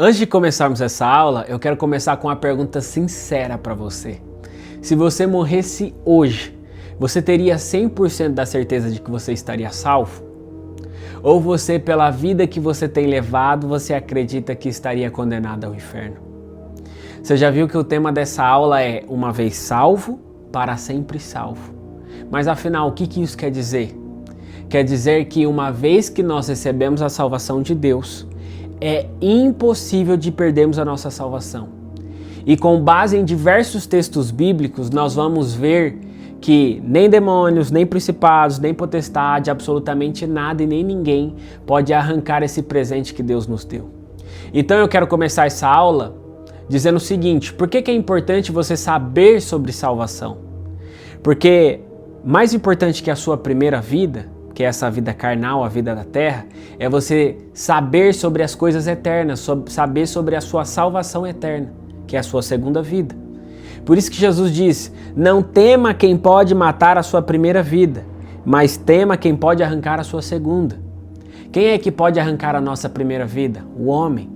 Antes de começarmos essa aula, eu quero começar com uma pergunta sincera para você. Se você morresse hoje, você teria 100% da certeza de que você estaria salvo? Ou você, pela vida que você tem levado, você acredita que estaria condenado ao inferno? Você já viu que o tema dessa aula é uma vez salvo, para sempre salvo. Mas afinal, o que isso quer dizer? Quer dizer que uma vez que nós recebemos a salvação de Deus, é impossível de perdermos a nossa salvação. E com base em diversos textos bíblicos, nós vamos ver que nem demônios, nem principados, nem potestade, absolutamente nada e nem ninguém pode arrancar esse presente que Deus nos deu. Então eu quero começar essa aula dizendo o seguinte: por que é importante você saber sobre salvação? Porque mais importante que a sua primeira vida, que é essa vida carnal, a vida da terra, é você saber sobre as coisas eternas, saber sobre a sua salvação eterna, que é a sua segunda vida. Por isso que Jesus diz: não tema quem pode matar a sua primeira vida, mas tema quem pode arrancar a sua segunda. Quem é que pode arrancar a nossa primeira vida? O homem.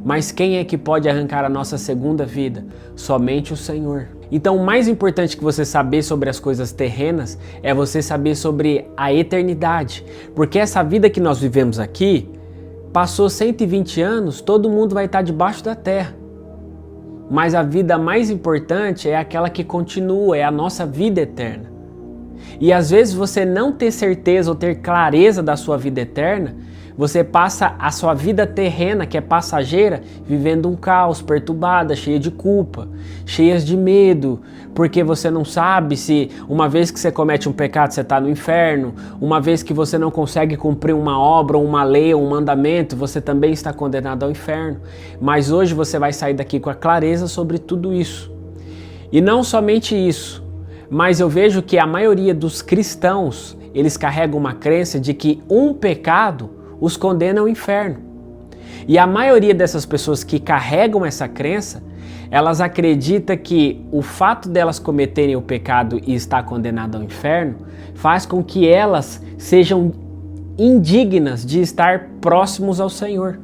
Mas quem é que pode arrancar a nossa segunda vida? Somente o Senhor. Então, o mais importante que você saber sobre as coisas terrenas é você saber sobre a eternidade. Porque essa vida que nós vivemos aqui, passou 120 anos, todo mundo vai estar debaixo da terra. Mas a vida mais importante é aquela que continua, é a nossa vida eterna. E às vezes você não ter certeza ou ter clareza da sua vida eterna, você passa a sua vida terrena, que é passageira, vivendo um caos, perturbada, cheia de culpa, cheia de medo, porque você não sabe se uma vez que você comete um pecado você está no inferno, uma vez que você não consegue cumprir uma obra, uma lei, um mandamento, você também está condenado ao inferno. Mas hoje você vai sair daqui com a clareza sobre tudo isso. E não somente isso, mas eu vejo que a maioria dos cristãos, eles carregam uma crença de que um pecado os condena ao inferno. E a maioria dessas pessoas que carregam essa crença, elas acreditam que o fato delas cometerem o pecado e estar condenado ao inferno faz com que elas sejam indignas de estar próximos ao Senhor.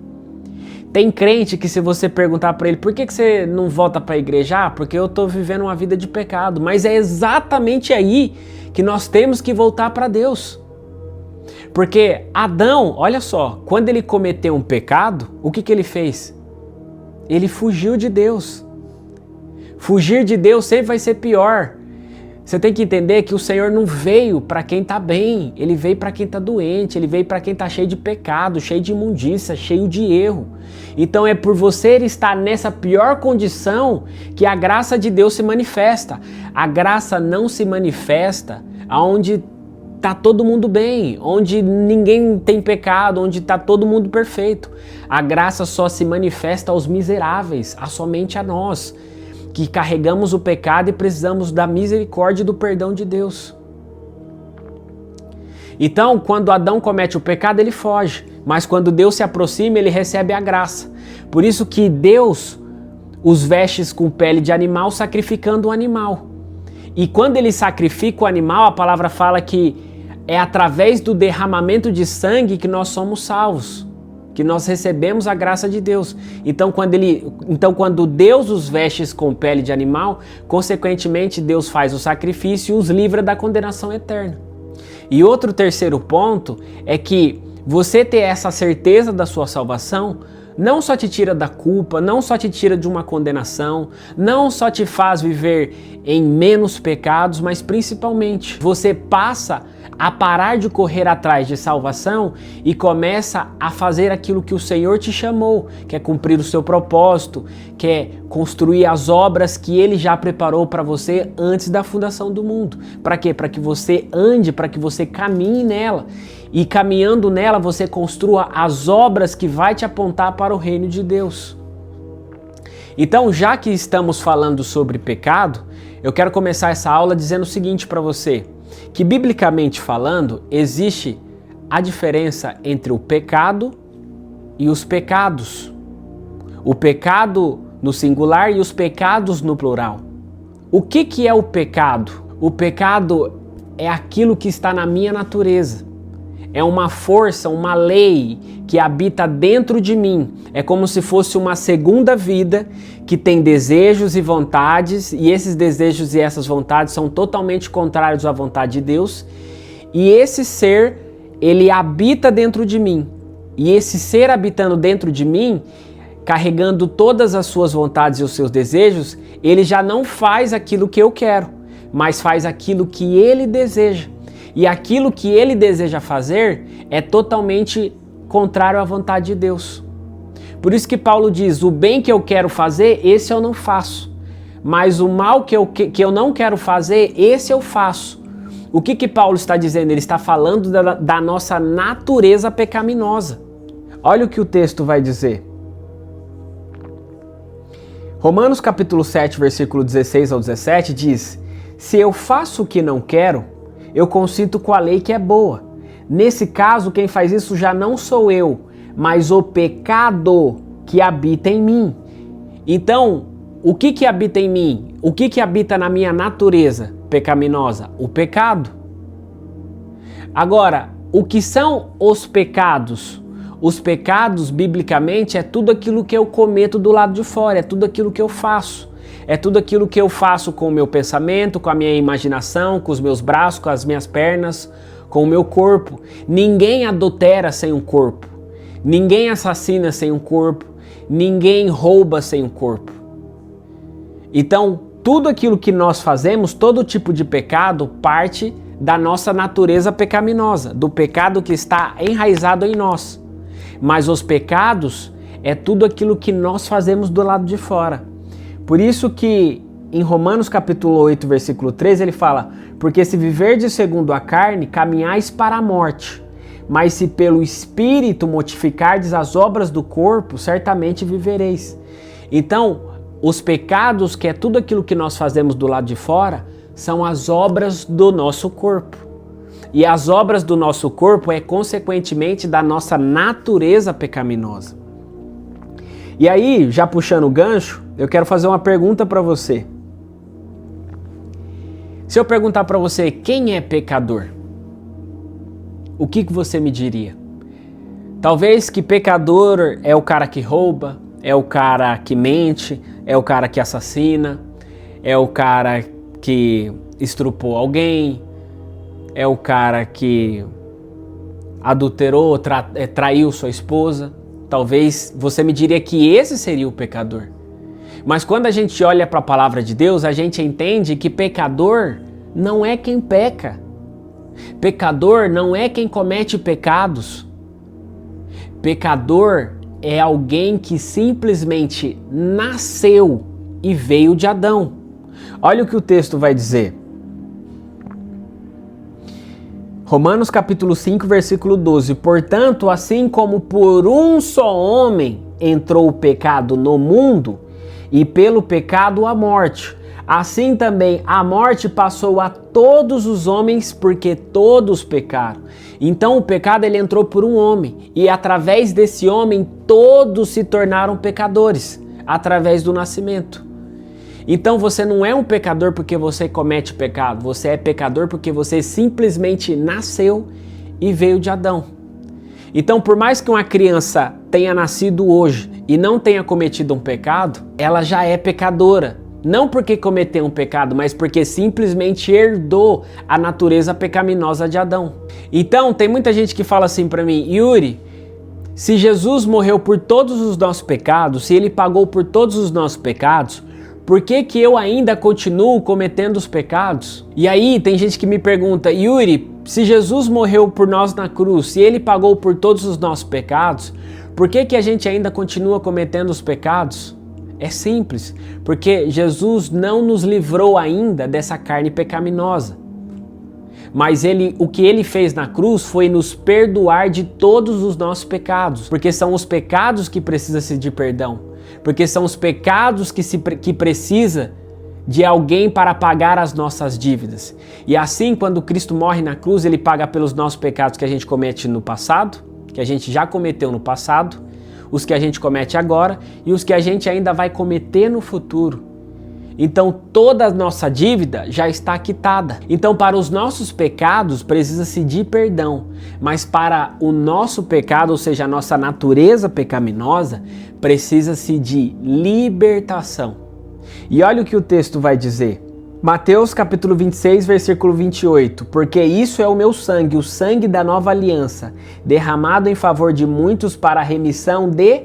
Tem crente que, se você perguntar para ele: por que você não volta para a igreja? Porque eu estou vivendo uma vida de pecado. Mas é exatamente aí que nós temos que voltar para Deus. Porque Adão, olha só, quando ele cometeu um pecado, o que ele fez? Ele fugiu de Deus. Fugir de Deus sempre vai ser pior. Você tem que entender que o Senhor não veio para quem está bem, Ele veio para quem está doente, Ele veio para quem está cheio de pecado, cheio de imundícia, cheio de erro. Então é por você estar nessa pior condição que a graça de Deus se manifesta. A graça não se manifesta onde está todo mundo bem, onde ninguém tem pecado, onde está todo mundo perfeito. A graça só se manifesta aos miseráveis, somente a nós, que carregamos o pecado e precisamos da misericórdia e do perdão de Deus. Então, quando Adão comete o pecado, ele foge, mas quando Deus se aproxima, ele recebe a graça. Por isso que Deus os veste com pele de animal, sacrificando o animal. E quando ele sacrifica o animal, a palavra fala que é através do derramamento de sangue que nós somos salvos, que nós recebemos a graça de Deus. Então quando Deus os veste com pele de animal, consequentemente Deus faz o sacrifício e os livra da condenação eterna. E outro terceiro ponto é que você ter essa certeza da sua salvação não só te tira da culpa, não só te tira de uma condenação, não só te faz viver em menos pecados, mas principalmente você passa a parar de correr atrás de salvação e começa a fazer aquilo que o Senhor te chamou, que é cumprir o seu propósito, que é construir as obras que Ele já preparou para você antes da fundação do mundo. Para quê? Para que você ande, para que você caminhe nela. E caminhando nela, você construa as obras que vai te apontar para o reino de Deus. Então, já que estamos falando sobre pecado, eu quero começar essa aula dizendo o seguinte para você, que biblicamente falando, existe a diferença entre o pecado e os pecados. O pecado no singular e os pecados no plural. O que é o pecado? O pecado é aquilo que está na minha natureza. é uma força, uma lei que habita dentro de mim. É como se fosse uma segunda vida que tem desejos e vontades, e esses desejos e essas vontades são totalmente contrários à vontade de Deus. E esse ser, ele habita dentro de mim. E esse ser habitando dentro de mim, carregando todas as suas vontades e os seus desejos, ele já não faz aquilo que eu quero, mas faz aquilo que ele deseja. E aquilo que ele deseja fazer é totalmente contrário à vontade de Deus. Por isso que Paulo diz, o bem que eu quero fazer, esse eu não faço. Mas o mal que eu não quero fazer, esse eu faço. O que Paulo está dizendo? Ele está falando da nossa natureza pecaminosa. Olha o que o texto vai dizer. Romanos capítulo 7, versículo 16 ao 17 diz, se eu faço o que não quero, eu consinto com a lei que é boa. Nesse caso, quem faz isso já não sou eu, mas o pecado que habita em mim. Então, o que habita em mim? O que habita na minha natureza pecaminosa? O pecado. Agora, o que são os pecados? Os pecados, biblicamente, é tudo aquilo que eu cometo do lado de fora, é tudo aquilo que eu faço. É tudo aquilo que eu faço com o meu pensamento, com a minha imaginação, com os meus braços, com as minhas pernas, com o meu corpo. Ninguém adultera sem um corpo. Ninguém assassina sem um corpo. Ninguém rouba sem um corpo. Então, tudo aquilo que nós fazemos, todo tipo de pecado, parte da nossa natureza pecaminosa, do pecado que está enraizado em nós. Mas os pecados é tudo aquilo que nós fazemos do lado de fora. Por isso que em Romanos capítulo 8, versículo 13, ele fala, porque se viverdes segundo a carne, caminhais para a morte, mas se pelo Espírito mortificardes as obras do corpo, certamente vivereis. Então, os pecados, que é tudo aquilo que nós fazemos do lado de fora, são as obras do nosso corpo. E as obras do nosso corpo é consequentemente da nossa natureza pecaminosa. E aí, já puxando o gancho, eu quero fazer uma pergunta para você. Se eu perguntar para você quem é pecador, o que você me diria? Talvez que pecador é o cara que rouba, é o cara que mente, é o cara que assassina, é o cara que estrupou alguém, é o cara que adulterou, traiu sua esposa. Talvez você me diria que esse seria o pecador. Mas quando a gente olha para a palavra de Deus, a gente entende que pecador não é quem peca. Pecador não é quem comete pecados. Pecador é alguém que simplesmente nasceu e veio de Adão. Olha o que o texto vai dizer. Romanos capítulo 5, versículo 12. Portanto, assim como por um só homem entrou o pecado no mundo, e pelo pecado a morte, assim também a morte passou a todos os homens, porque todos pecaram. Então o pecado ele entrou por um homem, e através desse homem todos se tornaram pecadores, através do nascimento. Então você não é um pecador porque você comete pecado, você é pecador porque você simplesmente nasceu e veio de Adão. Então, por mais que uma criança tenha nascido hoje e não tenha cometido um pecado, ela já é pecadora. Não porque cometeu um pecado, mas porque simplesmente herdou a natureza pecaminosa de Adão. Então, tem muita gente que fala assim pra mim, Yuri, se Jesus morreu por todos os nossos pecados, se ele pagou por todos os nossos pecados, por que eu ainda continuo cometendo os pecados? E aí tem gente que me pergunta, Yuri, se Jesus morreu por nós na cruz, se ele pagou por todos os nossos pecados, por que a gente ainda continua cometendo os pecados? É simples, porque Jesus não nos livrou ainda dessa carne pecaminosa. Mas o que ele fez na cruz foi nos perdoar de todos os nossos pecados, porque são os pecados que precisam de perdão. Porque são os pecados que precisa de alguém para pagar as nossas dívidas. E assim, quando Cristo morre na cruz, ele paga pelos nossos pecados que a gente comete no passado, que a gente já cometeu no passado, os que a gente comete agora e os que a gente ainda vai cometer no futuro. Então toda a nossa dívida já está quitada. Então para os nossos pecados precisa-se de perdão, mas para o nosso pecado, ou seja, a nossa natureza pecaminosa, precisa-se de libertação. E olha o que o texto vai dizer. Mateus capítulo 26, versículo 28. Porque isso é o meu sangue, o sangue da nova aliança, derramado em favor de muitos para a remissão de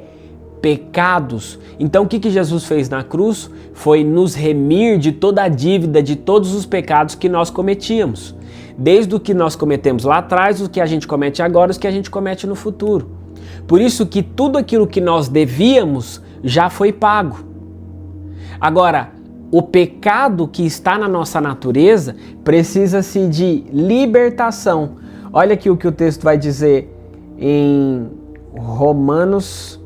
pecados. Então o que Jesus fez na cruz foi nos remir de toda a dívida, de todos os pecados que nós cometíamos. Desde o que nós cometemos lá atrás, o que a gente comete agora, os que a gente comete no futuro. Por isso que tudo aquilo que nós devíamos já foi pago. Agora, o pecado que está na nossa natureza precisa-se de libertação. Olha aqui o que o texto vai dizer em Romanos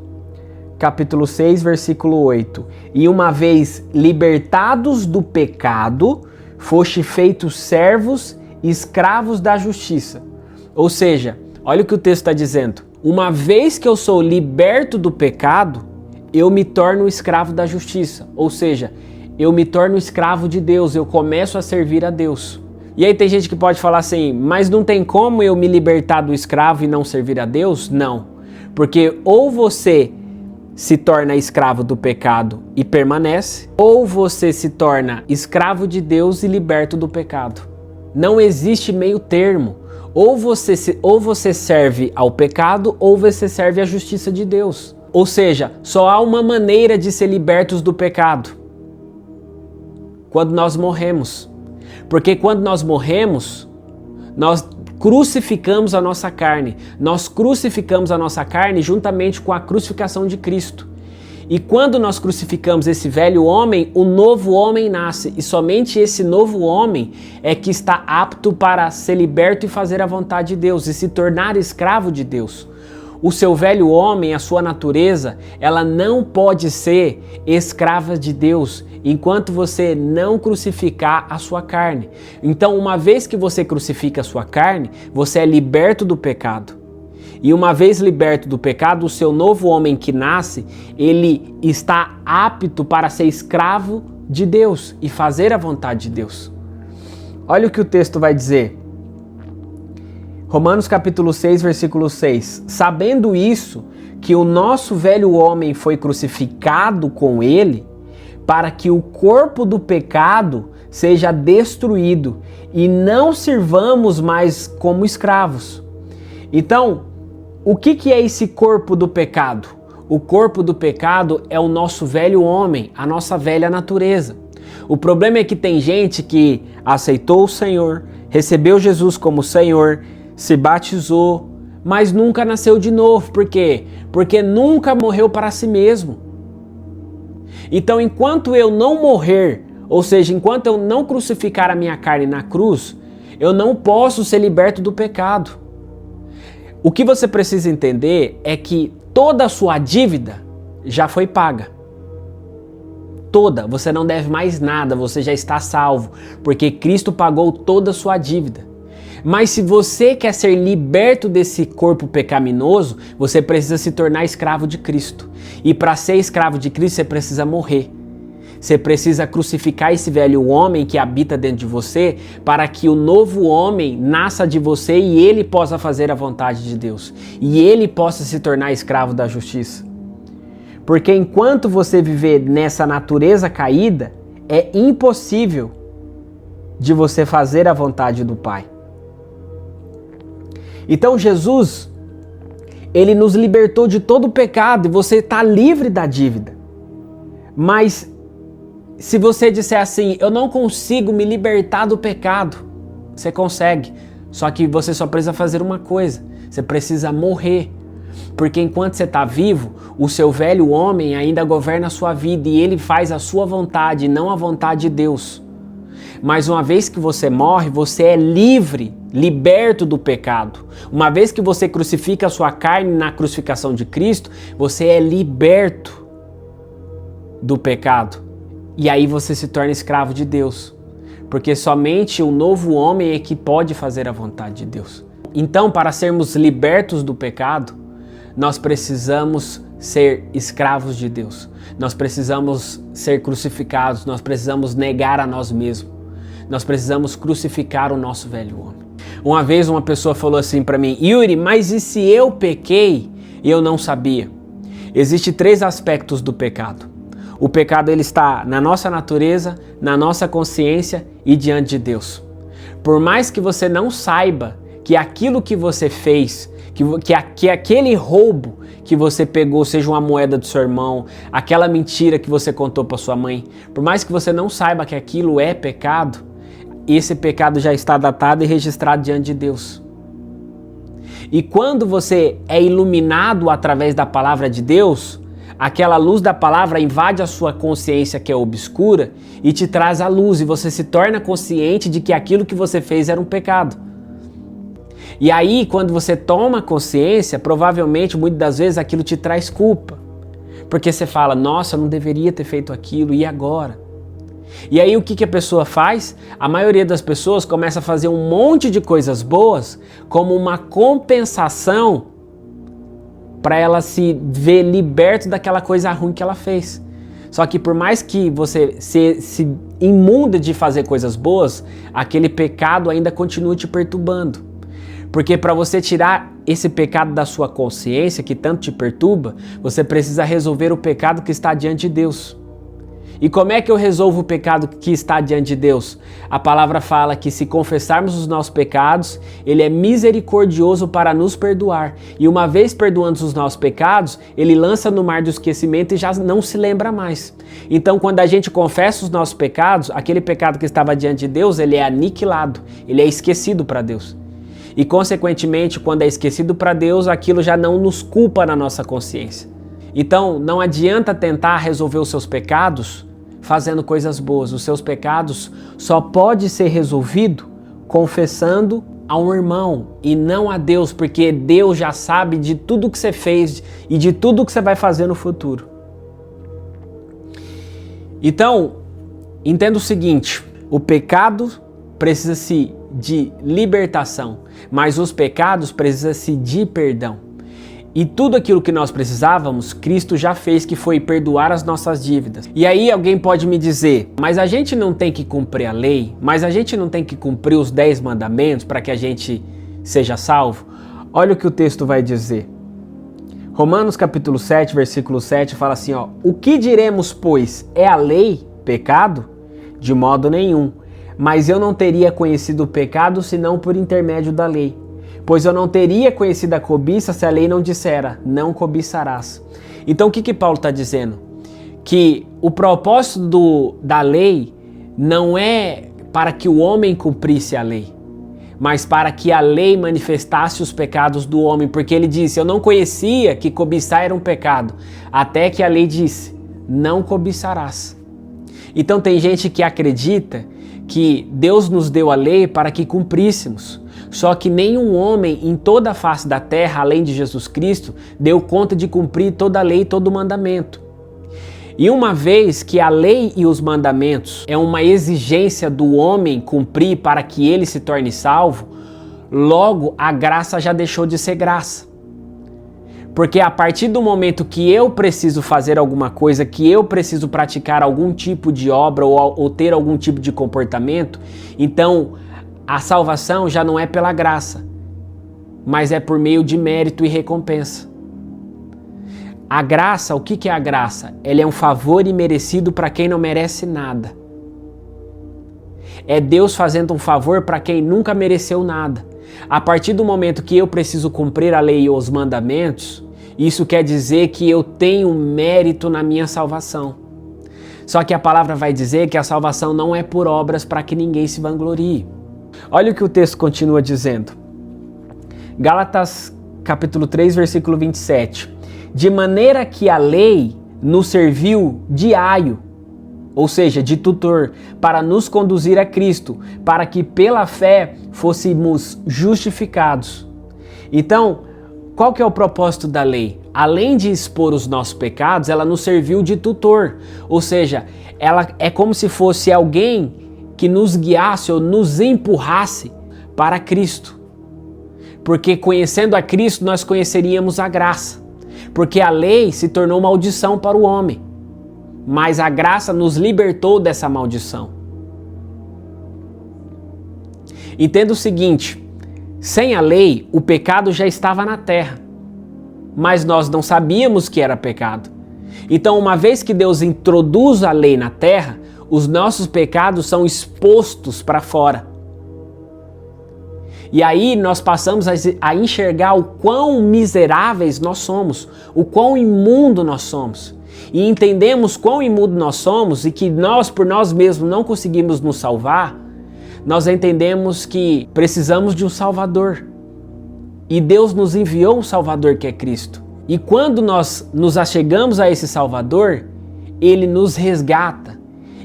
capítulo 6, versículo 8. E uma vez libertados do pecado, foste feitos servos e escravos da justiça. Ou seja, olha o que o texto está dizendo. Uma vez que eu sou liberto do pecado, eu me torno escravo da justiça. Ou seja, eu me torno escravo de Deus, eu começo a servir a Deus. E aí tem gente que pode falar assim, mas não tem como eu me libertar do escravo e não servir a Deus? Não, porque ou você se torna escravo do pecado e permanece, ou você se torna escravo de Deus e liberto do pecado. Não existe meio termo. Ou você serve ao pecado, ou você serve à justiça de Deus. Ou seja, só há uma maneira de ser libertos do pecado. Quando nós morremos. Porque quando nós morremos, nós crucificamos a nossa carne. Nós crucificamos a nossa carne juntamente com a crucificação de Cristo. E quando nós crucificamos esse velho homem, o novo homem nasce. E somente esse novo homem é que está apto para ser liberto e fazer a vontade de Deus e se tornar escravo de Deus. O seu velho homem, a sua natureza, ela não pode ser escrava de Deus enquanto você não crucificar a sua carne. Então, uma vez que você crucifica a sua carne, você é liberto do pecado. E uma vez liberto do pecado, o seu novo homem que nasce, ele está apto para ser escravo de Deus e fazer a vontade de Deus. Olha o que o texto vai dizer. Romanos capítulo 6, versículo 6. Sabendo isso, que o nosso velho homem foi crucificado com ele, para que o corpo do pecado seja destruído e não sirvamos mais como escravos. Então, o que é esse corpo do pecado? O corpo do pecado é o nosso velho homem, a nossa velha natureza. O problema é que tem gente que aceitou o Senhor, recebeu Jesus como Senhor, se batizou, mas nunca nasceu de novo. Por quê? Porque nunca morreu para si mesmo. Então, enquanto eu não morrer, ou seja, enquanto eu não crucificar a minha carne na cruz, eu não posso ser liberto do pecado. O que você precisa entender é que toda a sua dívida já foi paga. Toda. Você não deve mais nada, você já está salvo, porque Cristo pagou toda a sua dívida. Mas se você quer ser liberto desse corpo pecaminoso, você precisa se tornar escravo de Cristo. E para ser escravo de Cristo, você precisa morrer. Você precisa crucificar esse velho homem que habita dentro de você para que o novo homem nasça de você e ele possa fazer a vontade de Deus. E ele possa se tornar escravo da justiça. Porque enquanto você viver nessa natureza caída, é impossível de você fazer a vontade do Pai. Então Jesus, ele nos libertou de todo o pecado e você está livre da dívida. Mas se você disser assim, eu não consigo me libertar do pecado, você consegue. Só que você só precisa fazer uma coisa, você precisa morrer. Porque enquanto você está vivo, o seu velho homem ainda governa a sua vida e ele faz a sua vontade, não a vontade de Deus. Mas uma vez que você morre, você é livre, liberto do pecado. Uma vez que você crucifica a sua carne na crucificação de Cristo, você é liberto do pecado. E aí você se torna escravo de Deus. Porque somente o novo homem é que pode fazer a vontade de Deus. Então, para sermos libertos do pecado, nós precisamos ser escravos de Deus. Nós precisamos ser crucificados, nós precisamos negar a nós mesmos. Nós precisamos crucificar o nosso velho homem. Uma vez uma pessoa falou assim para mim: Yuri, mas e se eu pequei e eu não sabia? Existem 3 aspectos do pecado. O pecado ele está na nossa natureza, na nossa consciência e diante de Deus. Por mais que você não saiba que aquilo que você fez, que aquele roubo que você pegou, seja uma moeda do seu irmão, aquela mentira que você contou para sua mãe, por mais que você não saiba que aquilo é pecado, esse pecado já está datado e registrado diante de Deus. E quando você é iluminado através da palavra de Deus, aquela luz da palavra invade a sua consciência que é obscura e te traz a luz, e você se torna consciente de que aquilo que você fez era um pecado. E aí, quando você toma consciência, provavelmente, muitas das vezes, aquilo te traz culpa. Porque você fala: nossa, eu não deveria ter feito aquilo, e agora? E aí o que a pessoa faz? A maioria das pessoas começa a fazer um monte de coisas boas como uma compensação para ela se ver liberta daquela coisa ruim que ela fez. Só que por mais que você se imunda de fazer coisas boas, aquele pecado ainda continua te perturbando. Porque para você tirar esse pecado da sua consciência que tanto te perturba, você precisa resolver o pecado que está diante de Deus. E como é que eu resolvo o pecado que está diante de Deus? A palavra fala que se confessarmos os nossos pecados, Ele é misericordioso para nos perdoar. E uma vez perdoando os nossos pecados, Ele lança no mar do esquecimento e já não se lembra mais. Então, quando a gente confessa os nossos pecados, aquele pecado que estava diante de Deus, ele é aniquilado, ele é esquecido para Deus. E, consequentemente, quando é esquecido para Deus, aquilo já não nos culpa na nossa consciência. Então, não adianta tentar resolver os seus pecados fazendo coisas boas. Os seus pecados só pode ser resolvido confessando a um irmão e não a Deus, porque Deus já sabe de tudo que você fez e de tudo que você vai fazer no futuro. Então, entenda o seguinte: o pecado precisa-se de libertação, mas os pecados precisam-se de perdão. E tudo aquilo que nós precisávamos, Cristo já fez, que foi perdoar as nossas dívidas. E aí alguém pode me dizer: mas a gente não tem que cumprir a lei? Mas a gente não tem que cumprir os 10 mandamentos para que a gente seja salvo? Olha o que o texto vai dizer. Romanos capítulo 7, versículo 7 fala assim, ó: o que diremos, pois? É a lei pecado? De modo nenhum. Mas eu não teria conhecido o pecado senão por intermédio da lei. Pois eu não teria conhecido a cobiça se a lei não dissera: não cobiçarás. Então o que Paulo está dizendo? Que o propósito da lei não é para que o homem cumprisse a lei, mas para que a lei manifestasse os pecados do homem. Porque ele disse: eu não conhecia que cobiçar era um pecado, até que a lei disse: não cobiçarás. Então tem gente que acredita que Deus nos deu a lei para que cumpríssemos. Só que nenhum homem em toda a face da terra, além de Jesus Cristo, deu conta de cumprir toda a lei e todo o mandamento. E uma vez que a lei e os mandamentos é uma exigência do homem cumprir para que ele se torne salvo, logo a graça já deixou de ser graça. Porque a partir do momento que eu preciso fazer alguma coisa, que eu preciso praticar algum tipo de obra ou ter algum tipo de comportamento, então a salvação já não é pela graça, mas é por meio de mérito e recompensa. A graça, o que é a graça? Ela é um favor imerecido para quem não merece nada. É Deus fazendo um favor para quem nunca mereceu nada. A partir do momento que eu preciso cumprir a lei e os mandamentos, isso quer dizer que eu tenho mérito na minha salvação. Só que a palavra vai dizer que a salvação não é por obras para que ninguém se vanglorie. Olha o que o texto continua dizendo. Gálatas capítulo 3, versículo 27. De maneira que a lei nos serviu de aio, ou seja, de tutor, para nos conduzir a Cristo, para que pela fé fôssemos justificados. Então, qual que é o propósito da lei? Além de expor os nossos pecados, ela nos serviu de tutor, ou seja, ela é como se fosse alguém que nos guiasse ou nos empurrasse para Cristo. Porque conhecendo a Cristo, nós conheceríamos a graça. Porque a lei se tornou maldição para o homem, mas a graça nos libertou dessa maldição. Entenda o seguinte, sem a lei, o pecado já estava na terra, mas nós não sabíamos que era pecado. Então, uma vez que Deus introduz a lei na terra, os nossos pecados são expostos para fora. E aí nós passamos a enxergar o quão miseráveis nós somos, o quão imundo nós somos. E entendemos quão imundo nós somos e que nós, por nós mesmos, não conseguimos nos salvar, nós entendemos que precisamos de um Salvador. E Deus nos enviou um Salvador que é Cristo. E quando nós nos achegamos a esse Salvador, Ele nos resgata.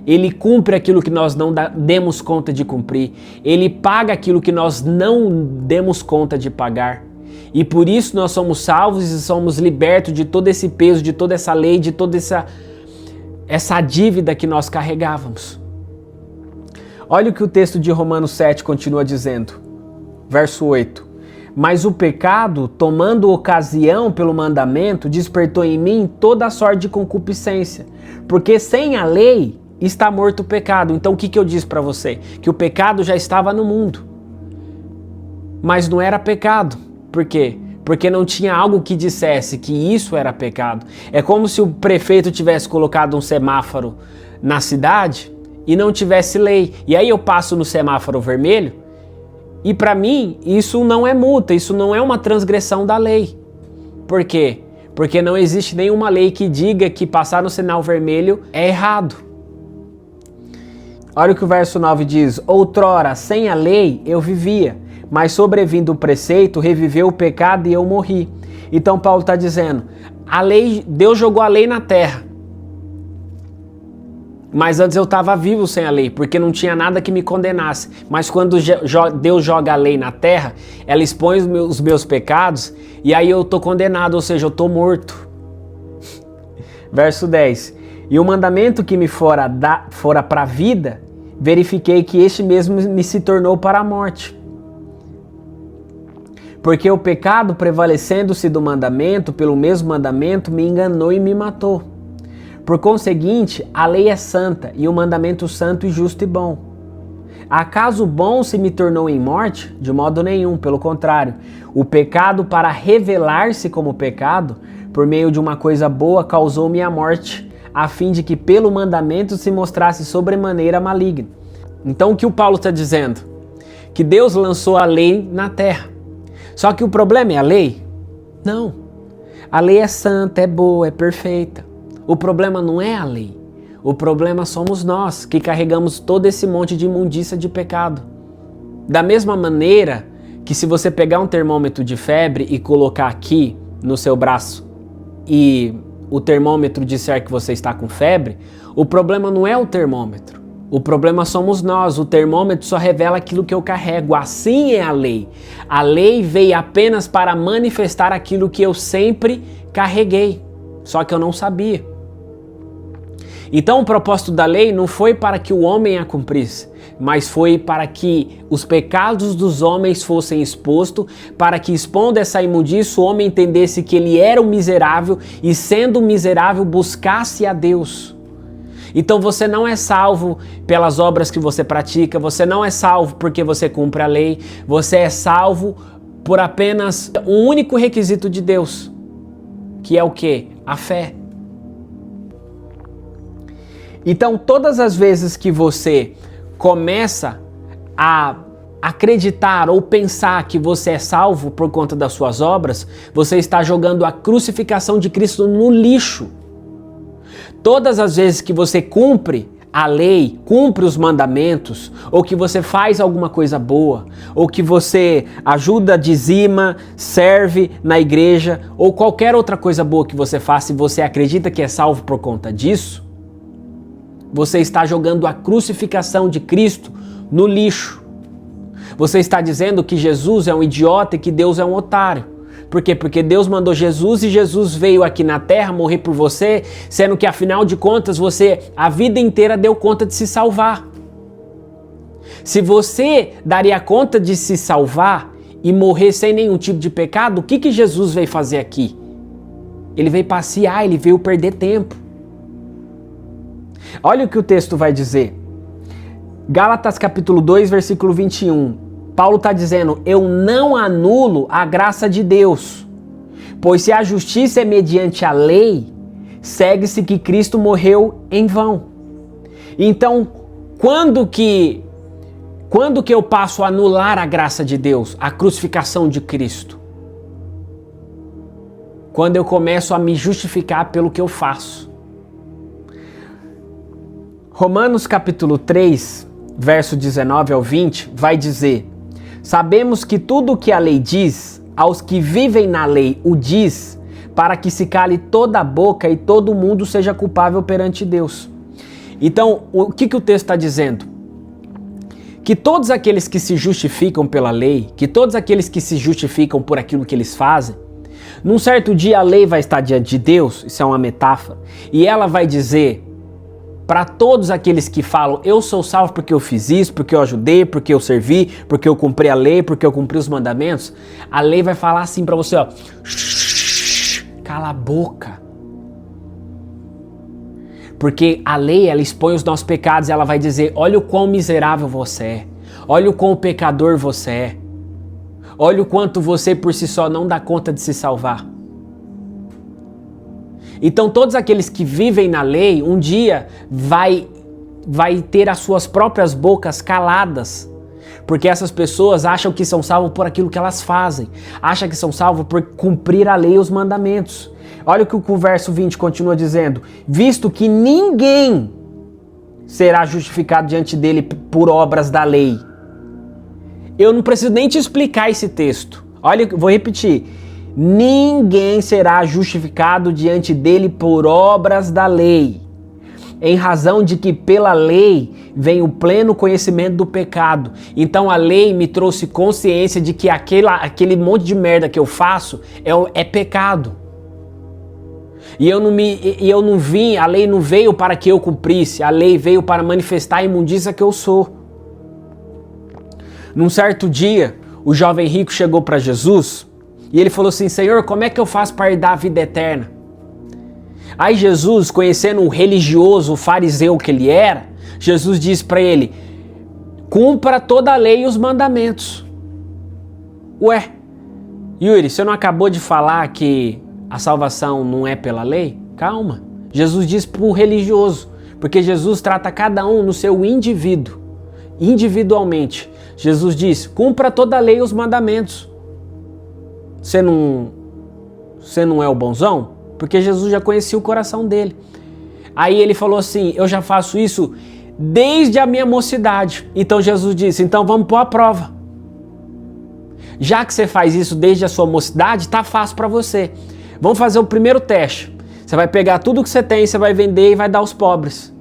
Ele cumpre aquilo que nós não demos conta de cumprir. Ele paga aquilo que nós não demos conta de pagar. E por isso nós somos salvos e somos libertos de todo esse peso, de toda essa lei, de toda essa dívida que nós carregávamos. Olha o que o texto de Romanos 7 continua dizendo. Verso 8. Mas o pecado, tomando ocasião pelo mandamento, despertou em mim toda a sorte de concupiscência. Porque sem a lei está morto o pecado. Então o que eu disse para você? Que o pecado já estava no mundo. Mas não era pecado. Por quê? Porque não tinha algo que dissesse que isso era pecado. É como se o prefeito tivesse colocado um semáforo na cidade e não tivesse lei. E aí eu passo no semáforo vermelho e para mim isso não é multa, isso não é uma transgressão da lei. Por quê? Porque não existe nenhuma lei que diga que passar no sinal vermelho é errado. Olha o que o verso 9 diz. Outrora, sem a lei, eu vivia, mas sobrevindo o preceito, reviveu o pecado e eu morri. Então Paulo está dizendo, a lei, Deus jogou a lei na terra. Mas antes eu estava vivo sem a lei, porque não tinha nada que me condenasse. Mas quando Deus joga a lei na terra, ela expõe os meus pecados, e aí eu estou condenado, ou seja, eu estou morto. Verso 10. E o mandamento que me fora para a vida, verifiquei que este mesmo me se tornou para a morte. Porque o pecado, prevalecendo-se do mandamento, pelo mesmo mandamento, me enganou e me matou. Por conseguinte, a lei é santa, e o mandamento santo e justo e bom. Acaso o bom se me tornou em morte? De modo nenhum, pelo contrário. O pecado, para revelar-se como pecado, por meio de uma coisa boa, causou-me a morte, a fim de que pelo mandamento se mostrasse sobremaneira maligno. Então o que o Paulo está dizendo? Que Deus lançou a lei na terra. Só que o problema é a lei? Não. A lei é santa, é boa, é perfeita. O problema não é a lei. O problema somos nós, que carregamos todo esse monte de imundícia de pecado. Da mesma maneira que se você pegar um termômetro de febre e colocar aqui no seu braço e o termômetro disser que você está com febre, o problema não é o termômetro. O problema somos nós, o termômetro só revela aquilo que eu carrego, assim é a lei. A lei veio apenas para manifestar aquilo que eu sempre carreguei, só que eu não sabia. Então o propósito da lei não foi para que o homem a cumprisse, mas foi para que os pecados dos homens fossem expostos, para que expondo essa imundícia o homem entendesse que ele era um miserável e sendo miserável buscasse a Deus. Então você não é salvo pelas obras que você pratica, você não é salvo porque você cumpre a lei, você é salvo por apenas um único requisito de Deus, que é o quê? A fé. Então todas as vezes que você começa a acreditar ou pensar que você é salvo por conta das suas obras, você está jogando a crucificação de Cristo no lixo. Todas as vezes que você cumpre a lei, cumpre os mandamentos, ou que você faz alguma coisa boa, ou que você ajuda, dizima, serve na igreja, ou qualquer outra coisa boa que você faça e você acredita que é salvo por conta disso, você está jogando a crucificação de Cristo no lixo. Você está dizendo que Jesus é um idiota e que Deus é um otário. Por quê? Porque Deus mandou Jesus e Jesus veio aqui na terra morrer por você, sendo que afinal de contas você a vida inteira deu conta de se salvar. Se você daria conta de se salvar e morrer sem nenhum tipo de pecado, o que Jesus veio fazer aqui? Ele veio passear, ele veio perder tempo. Olha o que o texto vai dizer. Gálatas capítulo 2, versículo 21. Paulo está dizendo, eu não anulo a graça de Deus, pois se a justiça é mediante a lei, segue-se que Cristo morreu em vão. Então, quando que eu passo a anular a graça de Deus, a crucificação de Cristo? Quando eu começo a me justificar pelo que eu faço. Romanos capítulo 3, verso 19 ao 20, vai dizer, sabemos que tudo o que a lei diz, aos que vivem na lei o diz, para que se cale toda a boca e todo mundo seja culpável perante Deus. Então, o que o texto está dizendo? Que todos aqueles que se justificam pela lei, que todos aqueles que se justificam por aquilo que eles fazem, num certo dia a lei vai estar diante de Deus, isso é uma metáfora, e ela vai dizer para todos aqueles que falam, eu sou salvo porque eu fiz isso, porque eu ajudei, porque eu servi, porque eu cumpri a lei, porque eu cumpri os mandamentos, a lei vai falar assim para você, ó, cala a boca. Porque a lei, ela expõe os nossos pecados e ela vai dizer, olha o quão miserável você é, olha o quão pecador você é, olha o quanto você por si só não dá conta de se salvar. Então todos aqueles que vivem na lei, um dia vai ter as suas próprias bocas caladas, porque essas pessoas acham que são salvos por aquilo que elas fazem, acham que são salvos por cumprir a lei e os mandamentos. Olha o que o verso 20 continua dizendo, visto que ninguém será justificado diante dele por obras da lei. Eu não preciso nem te explicar esse texto. Olha, vou repetir. Ninguém será justificado diante dele por obras da lei, em razão de que pela lei vem o pleno conhecimento do pecado. Então a lei me trouxe consciência de que aquele monte de merda que eu faço é pecado. E eu não vim, a lei não veio para que eu cumprisse, a lei veio para manifestar a imundícia que eu sou. Num certo dia, o jovem rico chegou para Jesus e ele falou assim, Senhor, como é que eu faço para herdar a vida eterna? Aí Jesus, conhecendo o religioso, o fariseu que ele era, Jesus disse para ele, cumpra toda a lei e os mandamentos. Ué, Yuri, você não acabou de falar que a salvação não é pela lei? Calma, Jesus disse para o religioso, porque Jesus trata cada um no seu indivíduo, individualmente. Jesus disse, cumpra toda a lei e os mandamentos. Você não é o bonzão? Porque Jesus já conhecia o coração dele. Aí ele falou assim, eu já faço isso desde a minha mocidade. Então Jesus disse, então vamos pôr a prova. Já que você faz isso desde a sua mocidade, tá fácil para você. Vamos fazer o primeiro teste. Você vai pegar tudo que você tem, você vai vender e vai dar aos pobres.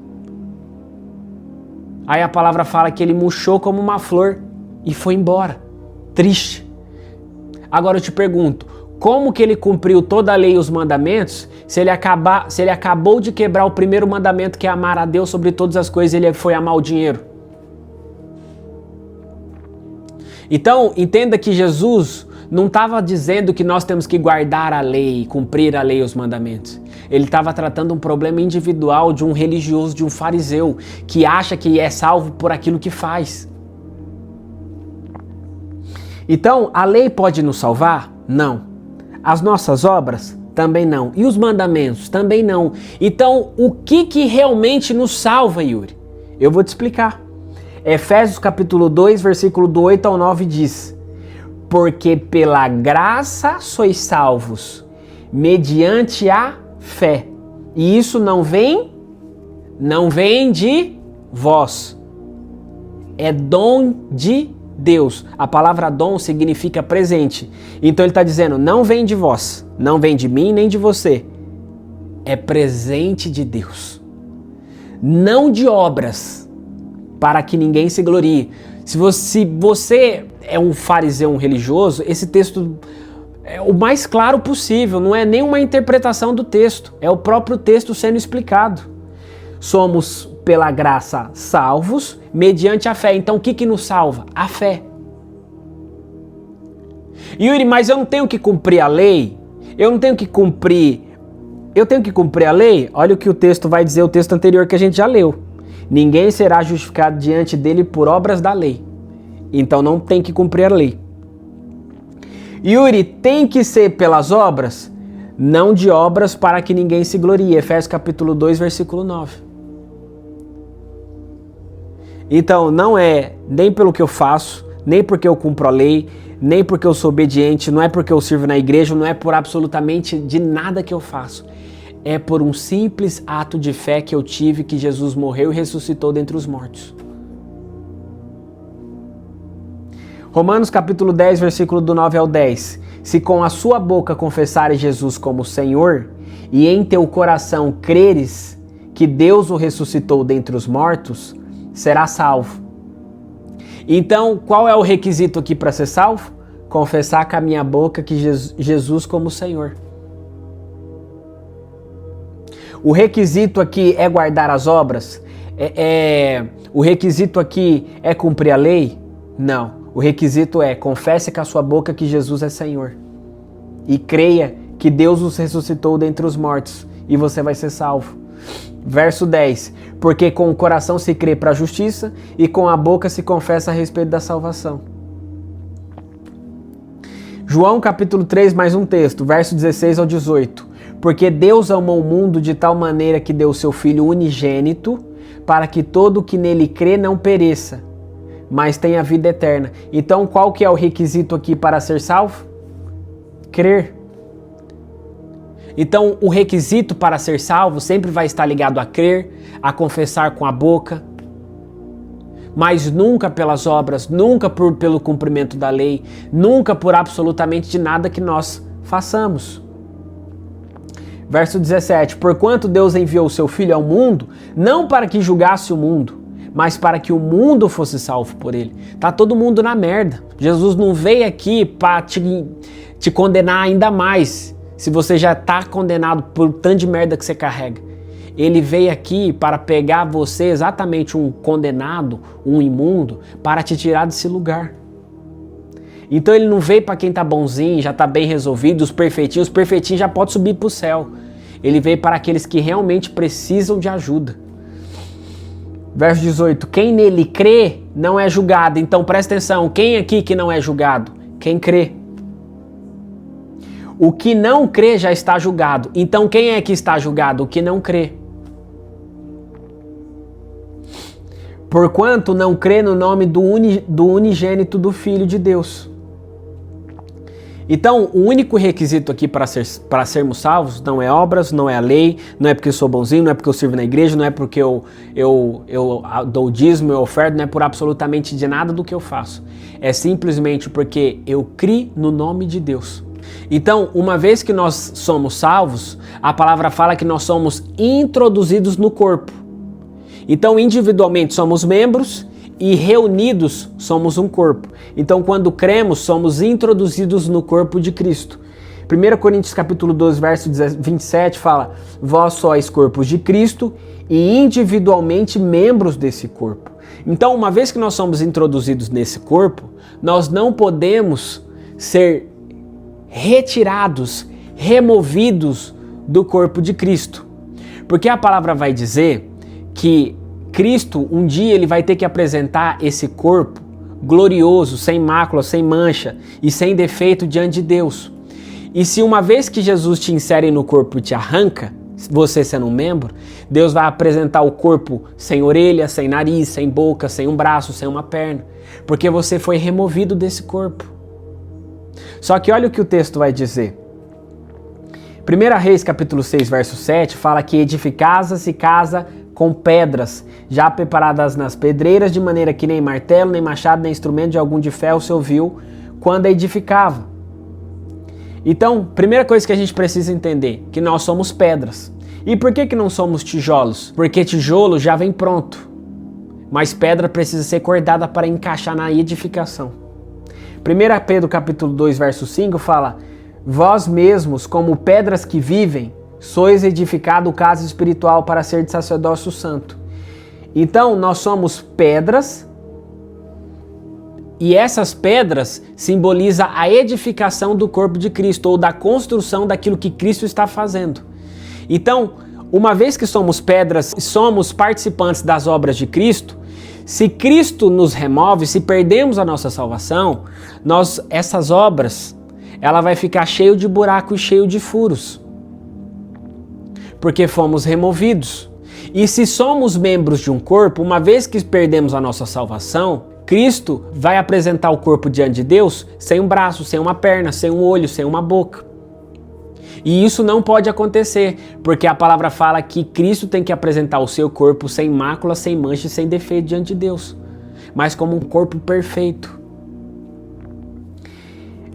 Aí a palavra fala que ele murchou como uma flor e foi embora, triste. Agora eu te pergunto, como que ele cumpriu toda a lei e os mandamentos se ele acabou de quebrar o primeiro mandamento, que é amar a Deus sobre todas as coisas, ele foi amar o dinheiro? Então, entenda que Jesus não estava dizendo que nós temos que guardar a lei, cumprir a lei e os mandamentos. Ele estava tratando um problema individual de um religioso, de um fariseu, que acha que é salvo por aquilo que faz. Então, a lei pode nos salvar? Não. As nossas obras? Também não. E os mandamentos? Também não. Então, o que realmente nos salva, Yuri? Eu vou te explicar. Efésios capítulo 2, versículo do 8 ao 9 diz, porque pela graça sois salvos, mediante a fé. E isso não vem de vós. É dom de Deus. A palavra dom significa presente. Então ele está dizendo, não vem de vós, não vem de mim nem de você. É presente de Deus. Não de obras, para que ninguém se glorie. Se você é um fariseu, um religioso, esse texto é o mais claro possível, não é nenhuma interpretação do texto, é o próprio texto sendo explicado. Somos, pela graça, salvos, mediante a fé. Então o que nos salva? A fé. Yuri, mas eu não tenho que cumprir a lei? Eu não tenho que cumprir eu tenho que cumprir a lei? Olha o que o texto vai dizer, o texto anterior que a gente já leu. Ninguém será justificado diante dele por obras da lei. Então não tem que cumprir a lei. Yuri, tem que ser pelas obras? Não de obras para que ninguém se glorie. Efésios capítulo 2, versículo 9. Então não é nem pelo que eu faço, nem porque eu cumpro a lei, nem porque eu sou obediente, não é porque eu sirvo na igreja, não é por absolutamente de nada que eu faço. É por um simples ato de fé que eu tive que Jesus morreu e ressuscitou dentre os mortos. Romanos capítulo 10, versículo do 9 ao 10. Se com a sua boca confessares Jesus como Senhor e em teu coração creres que Deus o ressuscitou dentre os mortos, será salvo. Então, qual é o requisito aqui para ser salvo? Confessar com a minha boca que Jesus como Senhor. O requisito aqui é guardar as obras? O requisito aqui é cumprir a lei? Não. O requisito é confesse com a sua boca que Jesus é Senhor. E creia que Deus os ressuscitou dentre os mortos. E você vai ser salvo. Verso 10. Porque com o coração se crê para a justiça e com a boca se confessa a respeito da salvação. João capítulo 3, mais um texto, verso 16 ao 18. Porque Deus amou o mundo de tal maneira que deu seu Filho unigênito, para que todo o que nele crê não pereça, mas tenha vida eterna. Então, qual que é o requisito aqui para ser salvo? Crer. Então, o requisito para ser salvo sempre vai estar ligado a crer, a confessar com a boca, mas nunca pelas obras, nunca pelo cumprimento da lei, nunca por absolutamente de nada que nós façamos. Verso 17. Porquanto Deus enviou o seu Filho ao mundo, não para que julgasse o mundo, mas para que o mundo fosse salvo por ele. Tá todo mundo na merda. Jesus não veio aqui para te condenar ainda mais, se você já está condenado por tanto de merda que você carrega. Ele veio aqui para pegar você, exatamente um condenado, um imundo, para te tirar desse lugar. Então ele não veio para quem tá bonzinho, já tá bem resolvido, os perfeitinhos já podem subir para o céu. Ele veio para aqueles que realmente precisam de ajuda. Verso 18, quem nele crê não é julgado. Então presta atenção, quem aqui que não é julgado? Quem crê. O que não crê já está julgado. Então quem é que está julgado? O que não crê. Porquanto não crê no nome do unigênito do Filho de Deus. Então, o único requisito aqui para sermos salvos não é obras, não é a lei, não é porque eu sou bonzinho, não é porque eu sirvo na igreja, não é porque eu dou dízimo, eu oferto, não é por absolutamente de nada do que eu faço. É simplesmente porque eu criei no nome de Deus. Então, uma vez que nós somos salvos, a palavra fala que nós somos introduzidos no corpo. Então, individualmente somos membros e reunidos somos um corpo. Então, quando cremos, somos introduzidos no corpo de Cristo. 1 Coríntios capítulo 12, verso 27 fala: vós sois corpos de Cristo e individualmente membros desse corpo. Então, uma vez que nós somos introduzidos nesse corpo, nós não podemos ser retirados, removidos do corpo de Cristo. Porque a palavra vai dizer que Cristo, um dia, ele vai ter que apresentar esse corpo glorioso, sem mácula, sem mancha e sem defeito diante de Deus. E se uma vez que Jesus te insere no corpo e te arranca, você sendo um membro, Deus vai apresentar o corpo sem orelha, sem nariz, sem boca, sem um braço, sem uma perna, porque você foi removido desse corpo. Só que olha o que o texto vai dizer. 1 Reis capítulo 6, verso 7 fala que edificasa-se casa com pedras, já preparadas nas pedreiras, de maneira que nem martelo, nem machado, nem instrumento de algum de ferro se ouviu quando a edificava. Então, primeira coisa que a gente precisa entender, que nós somos pedras. E por que não somos tijolos? Porque tijolo já vem pronto, mas pedra precisa ser cortada para encaixar na edificação. 1 Pedro capítulo 2, verso 5 fala: vós mesmos, como pedras que vivem, sois edificado casa espiritual para ser de sacerdócio santo. Então, nós somos pedras, e essas pedras simbolizam a edificação do corpo de Cristo, ou da construção daquilo que Cristo está fazendo. Então, uma vez que somos pedras, somos participantes das obras de Cristo, se Cristo nos remove, se perdemos a nossa salvação, essas obras, ela vai ficar cheio de buraco e cheio de furos, porque fomos removidos. E se somos membros de um corpo, uma vez que perdemos a nossa salvação, Cristo vai apresentar o corpo diante de Deus sem um braço, sem uma perna, sem um olho, sem uma boca. E isso não pode acontecer, porque a palavra fala que Cristo tem que apresentar o seu corpo sem mácula, sem mancha e sem defeito diante de Deus, mas como um corpo perfeito.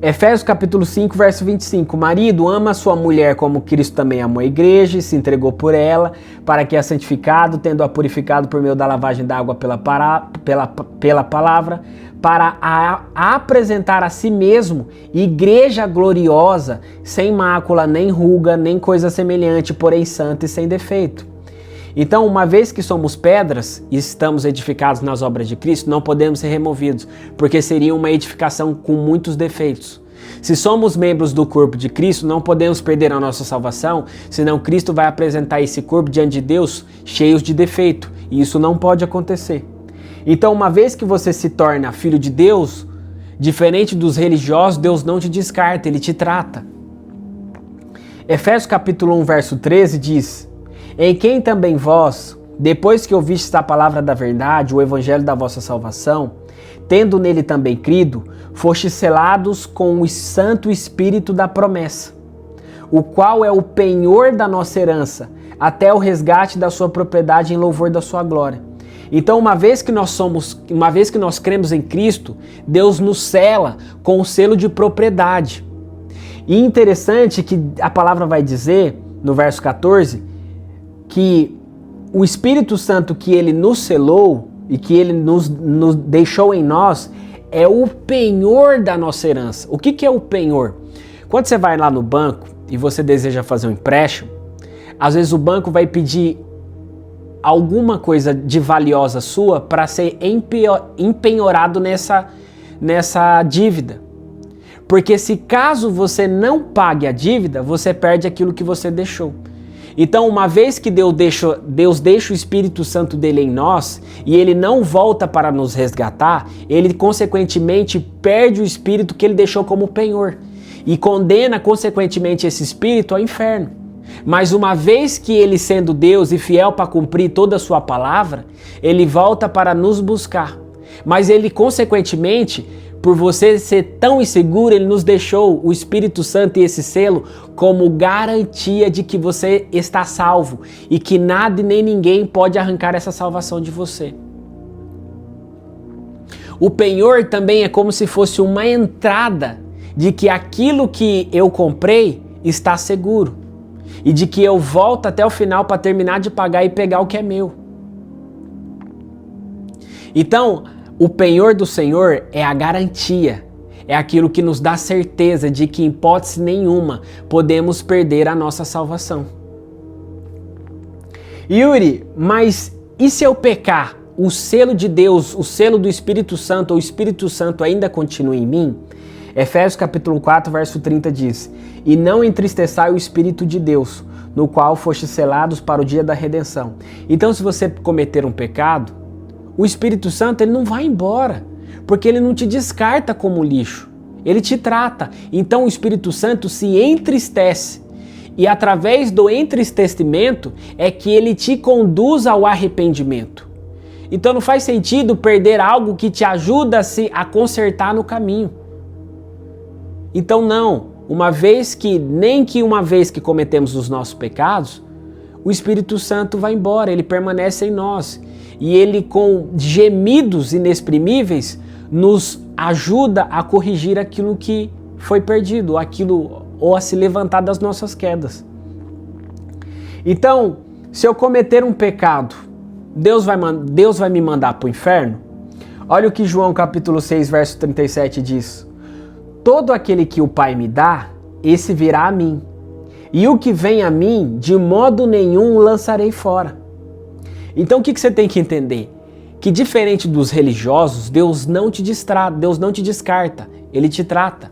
Efésios capítulo 5, verso 25. Marido, ama sua mulher como Cristo também amou a igreja e se entregou por ela, para que a santificado, tendo-a purificado por meio da lavagem da água pela palavra, para a apresentar a si mesmo igreja gloriosa, sem mácula, nem ruga, nem coisa semelhante, porém santa e sem defeito. Então, uma vez que somos pedras e estamos edificados nas obras de Cristo, não podemos ser removidos, porque seria uma edificação com muitos defeitos. Se somos membros do corpo de Cristo, não podemos perder a nossa salvação, senão Cristo vai apresentar esse corpo diante de Deus cheios de defeito, e isso não pode acontecer. Então, uma vez que você se torna filho de Deus, diferente dos religiosos, Deus não te descarta, Ele te trata. Efésios capítulo 1, verso 13 diz: em quem também vós, depois que ouvistes a palavra da verdade, o evangelho da vossa salvação, tendo nele também crido, fostes selados com o Santo Espírito da promessa, o qual é o penhor da nossa herança, até o resgate da sua propriedade em louvor da sua glória. Então, uma vez que nós cremos em Cristo, Deus nos sela com o selo de propriedade. E interessante que a palavra vai dizer, no verso 14, que o Espírito Santo que Ele nos selou e que Ele nos deixou em nós é o penhor da nossa herança. O que é o penhor? Quando você vai lá no banco e você deseja fazer um empréstimo, às vezes o banco vai pedir alguma coisa de valiosa sua para ser empenhorado nessa dívida. Porque se caso você não pague a dívida, você perde aquilo que você deixou. Então, uma vez que Deus deixa o Espírito Santo dele em nós e ele não volta para nos resgatar, ele consequentemente perde o Espírito que ele deixou como penhor e condena consequentemente esse Espírito ao inferno. Mas uma vez que ele, sendo Deus e fiel para cumprir toda a sua palavra, ele volta para nos buscar. Mas ele consequentemente, por você ser tão inseguro, ele nos deixou o Espírito Santo e esse selo como garantia de que você está salvo e que nada e nem ninguém pode arrancar essa salvação de você. O penhor também é como se fosse uma entrada de que aquilo que eu comprei está seguro e de que eu volto até o final para terminar de pagar e pegar o que é meu. Então, o penhor do Senhor é a garantia, é aquilo que nos dá certeza de que, em hipótese nenhuma, podemos perder a nossa salvação. Yuri, mas e se eu pecar? O selo de Deus, o selo do Espírito Santo, ou o Espírito Santo ainda continua em mim? Efésios capítulo 4, verso 30 diz: e não entristeçai o Espírito de Deus, no qual fostes selados para o dia da redenção. Então, se você cometer um pecado, o Espírito Santo ele não vai embora, porque ele não te descarta como lixo, ele te trata. Então o Espírito Santo se entristece e através do entristecimento é que ele te conduz ao arrependimento. Então não faz sentido perder algo que te ajuda a consertar no caminho. Então uma vez que cometemos os nossos pecados, o Espírito Santo vai embora, ele permanece em nós. E ele, com gemidos inexprimíveis, nos ajuda a corrigir aquilo que foi perdido, ou a se levantar das nossas quedas. Então, se eu cometer um pecado, Deus vai me mandar para o inferno? Olha o que João capítulo 6, verso 37 diz: todo aquele que o Pai me dá, esse virá a mim. E o que vem a mim, de modo nenhum o lançarei fora. Então o que você tem que entender? Que diferente dos religiosos, Deus não te descarta, Ele te trata.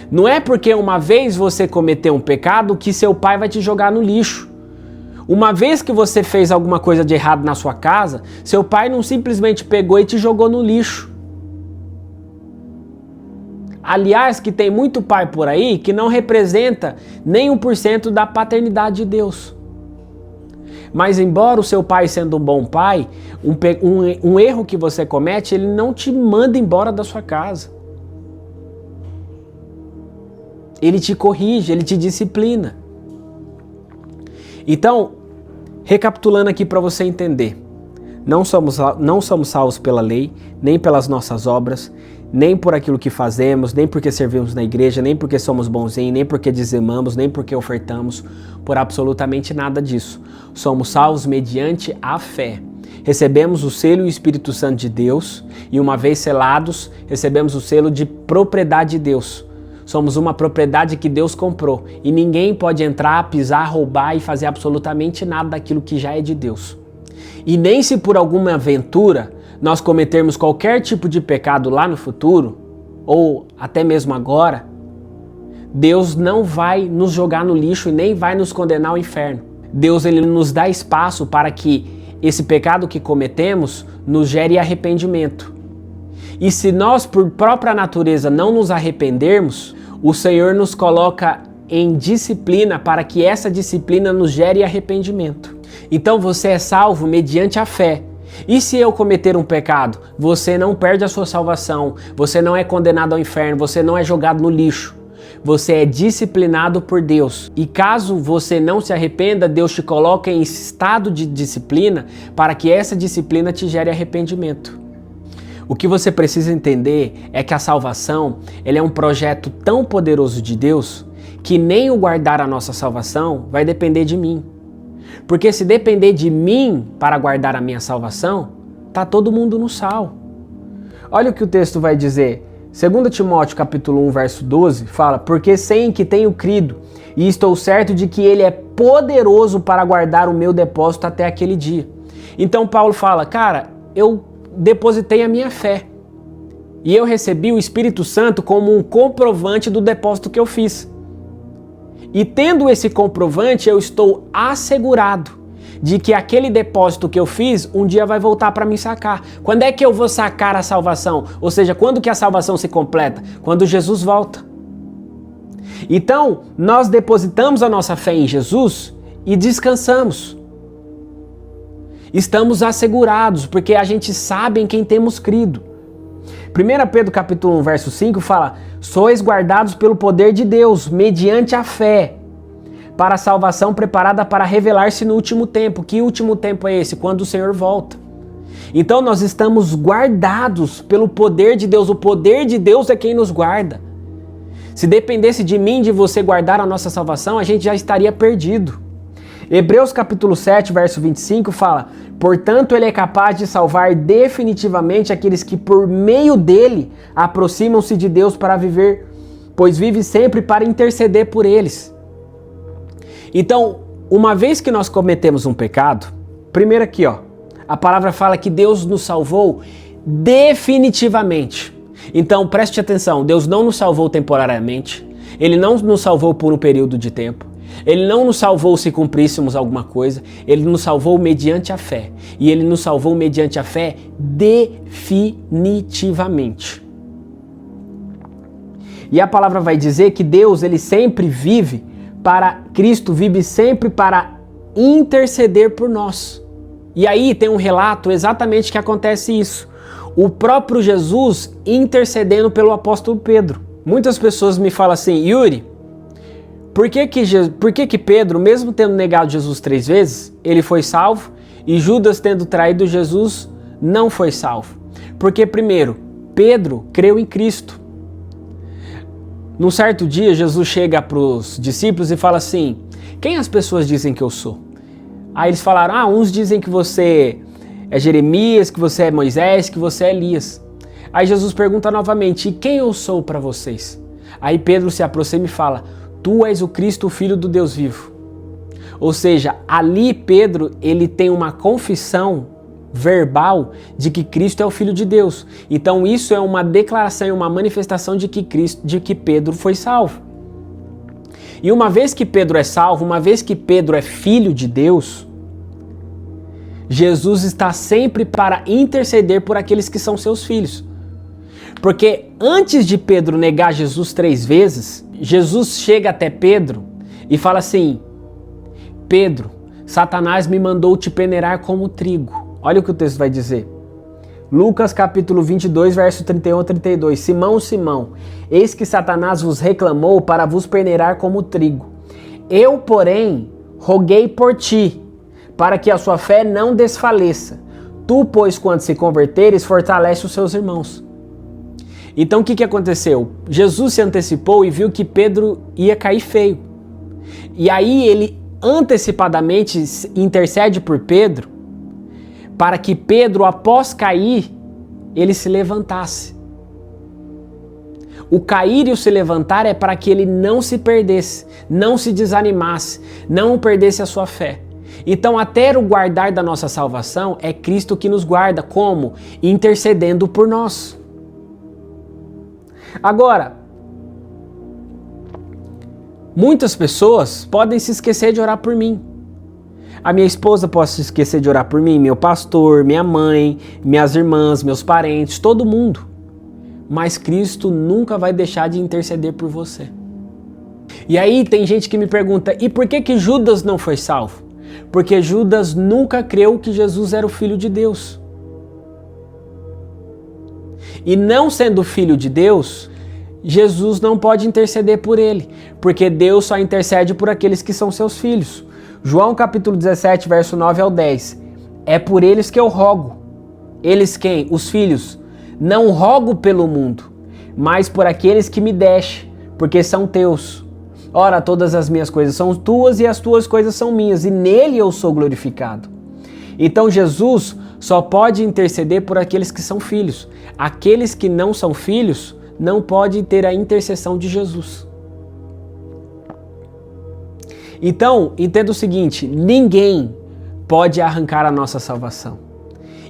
Não é porque uma vez você cometeu um pecado que seu pai vai te jogar no lixo. Uma vez que você fez alguma coisa de errado na sua casa, seu pai não simplesmente pegou e te jogou no lixo. Aliás, que tem muito pai por aí que não representa nem 1% da paternidade de Deus. Mas embora o seu pai sendo um bom pai, um erro que você comete, ele não te manda embora da sua casa. Ele te corrige, ele te disciplina. Então, recapitulando aqui para você entender, não somos salvos pela lei, nem pelas nossas obras, nem por aquilo que fazemos, nem porque servimos na igreja, nem porque somos bonzinhos, nem porque dizimamos, nem porque ofertamos, por absolutamente nada disso. Somos salvos mediante a fé. Recebemos o selo e o Espírito Santo de Deus e uma vez selados, recebemos o selo de propriedade de Deus. Somos uma propriedade que Deus comprou e ninguém pode entrar, pisar, roubar e fazer absolutamente nada daquilo que já é de Deus. E nem se por alguma aventura nós cometermos qualquer tipo de pecado lá no futuro, ou até mesmo agora, Deus não vai nos jogar no lixo e nem vai nos condenar ao inferno. Deus ele nos dá espaço para que esse pecado que cometemos nos gere arrependimento. E se nós, por própria natureza, não nos arrependermos, o Senhor nos coloca em disciplina para que essa disciplina nos gere arrependimento. Então você é salvo mediante a fé. E se eu cometer um pecado, você não perde a sua salvação, você não é condenado ao inferno, você não é jogado no lixo. Você é disciplinado por Deus. E caso você não se arrependa, Deus te coloca em estado de disciplina para que essa disciplina te gere arrependimento. O que você precisa entender é que a salvação ela é um projeto tão poderoso de Deus que nem o guardar a nossa salvação vai depender de mim. Porque se depender de mim para guardar a minha salvação, tá todo mundo no sal. Olha o que o texto vai dizer. 2 Timóteo capítulo 1, verso 12, fala: porque sei em que tenho crido, e estou certo de que ele é poderoso para guardar o meu depósito até aquele dia. Então Paulo fala, cara, eu depositei a minha fé. E eu recebi o Espírito Santo como um comprovante do depósito que eu fiz. E tendo esse comprovante, eu estou assegurado de que aquele depósito que eu fiz, um dia vai voltar para me sacar. Quando é que eu vou sacar a salvação? Ou seja, quando que a salvação se completa? Quando Jesus volta. Então, nós depositamos a nossa fé em Jesus e descansamos. Estamos assegurados, porque a gente sabe em quem temos crido. 1 Pedro capítulo 1, verso 5 fala: sois guardados pelo poder de Deus, mediante a fé, para a salvação preparada para revelar-se no último tempo. Que último tempo é esse? Quando o Senhor volta. Então nós estamos guardados pelo poder de Deus. O poder de Deus é quem nos guarda. Se dependesse de mim, de você guardar a nossa salvação, a gente já estaria perdido. Hebreus capítulo 7, verso 25 fala: portanto, ele é capaz de salvar definitivamente aqueles que por meio dele aproximam-se de Deus para viver, pois vive sempre para interceder por eles. Então, uma vez que nós cometemos um pecado, primeiro aqui, a palavra fala que Deus nos salvou definitivamente. Então, preste atenção, Deus não nos salvou temporariamente, Ele não nos salvou por um período de tempo, Ele não nos salvou se cumpríssemos alguma coisa, Ele nos salvou mediante a fé. E Ele nos salvou mediante a fé definitivamente. E a palavra vai dizer que Deus, Ele sempre vive Cristo vive sempre para interceder por nós. E aí tem um relato exatamente que acontece isso. O próprio Jesus intercedendo pelo apóstolo Pedro. Muitas pessoas me falam assim: Yuri, por que que Pedro, mesmo tendo negado Jesus 3 vezes, ele foi salvo, e Judas, tendo traído Jesus, não foi salvo? Porque, primeiro, Pedro creu em Cristo. Num certo dia, Jesus chega para os discípulos e fala assim: quem as pessoas dizem que eu sou? Aí eles falaram: uns dizem que você é Jeremias, que você é Moisés, que você é Elias. Aí Jesus pergunta novamente: e quem eu sou para vocês? Aí Pedro se aproxima e fala: tu és o Cristo, o Filho do Deus vivo. Ou seja, ali Pedro, ele tem uma confissão verbal de que Cristo é o Filho de Deus. Então isso é uma declaração e uma manifestação de que Pedro foi salvo. E uma vez que Pedro é salvo, uma vez que Pedro é filho de Deus, Jesus está sempre para interceder por aqueles que são seus filhos. Porque antes de Pedro negar Jesus 3 vezes, Jesus chega até Pedro e fala assim: Pedro, Satanás me mandou te peneirar como trigo. Olha o que o texto vai dizer. Lucas capítulo 22, verso 31 a 32. Simão, Simão, eis que Satanás vos reclamou para vos peneirar como trigo. Eu, porém, roguei por ti, para que a sua fé não desfaleça. Tu, pois, quando se converteres, fortalece os seus irmãos. Então o que aconteceu? Jesus se antecipou e viu que Pedro ia cair feio. E aí ele antecipadamente intercede por Pedro, para que Pedro, após cair, ele se levantasse. O cair e o se levantar é para que ele não se perdesse, não se desanimasse, não perdesse a sua fé. Então, até o guardar da nossa salvação, é Cristo que nos guarda. Como? Intercedendo por nós. Agora, muitas pessoas podem se esquecer de orar por mim. A minha esposa pode se esquecer de orar por mim, meu pastor, minha mãe, minhas irmãs, meus parentes, todo mundo. Mas Cristo nunca vai deixar de interceder por você. E aí tem gente que me pergunta, e por que Judas não foi salvo? Porque Judas nunca creu que Jesus era o Filho de Deus. E não sendo filho de Deus, Jesus não pode interceder por ele, porque Deus só intercede por aqueles que são seus filhos. João capítulo 17, verso 9 ao 10. É por eles que eu rogo. Eles quem? Os filhos. Não rogo pelo mundo, mas por aqueles que me deste, porque são teus. Ora, todas as minhas coisas são tuas e as tuas coisas são minhas, e nele eu sou glorificado. Então Jesus só pode interceder por aqueles que são filhos. Aqueles que não são filhos não podem ter a intercessão de Jesus. Então, entenda o seguinte, ninguém pode arrancar a nossa salvação.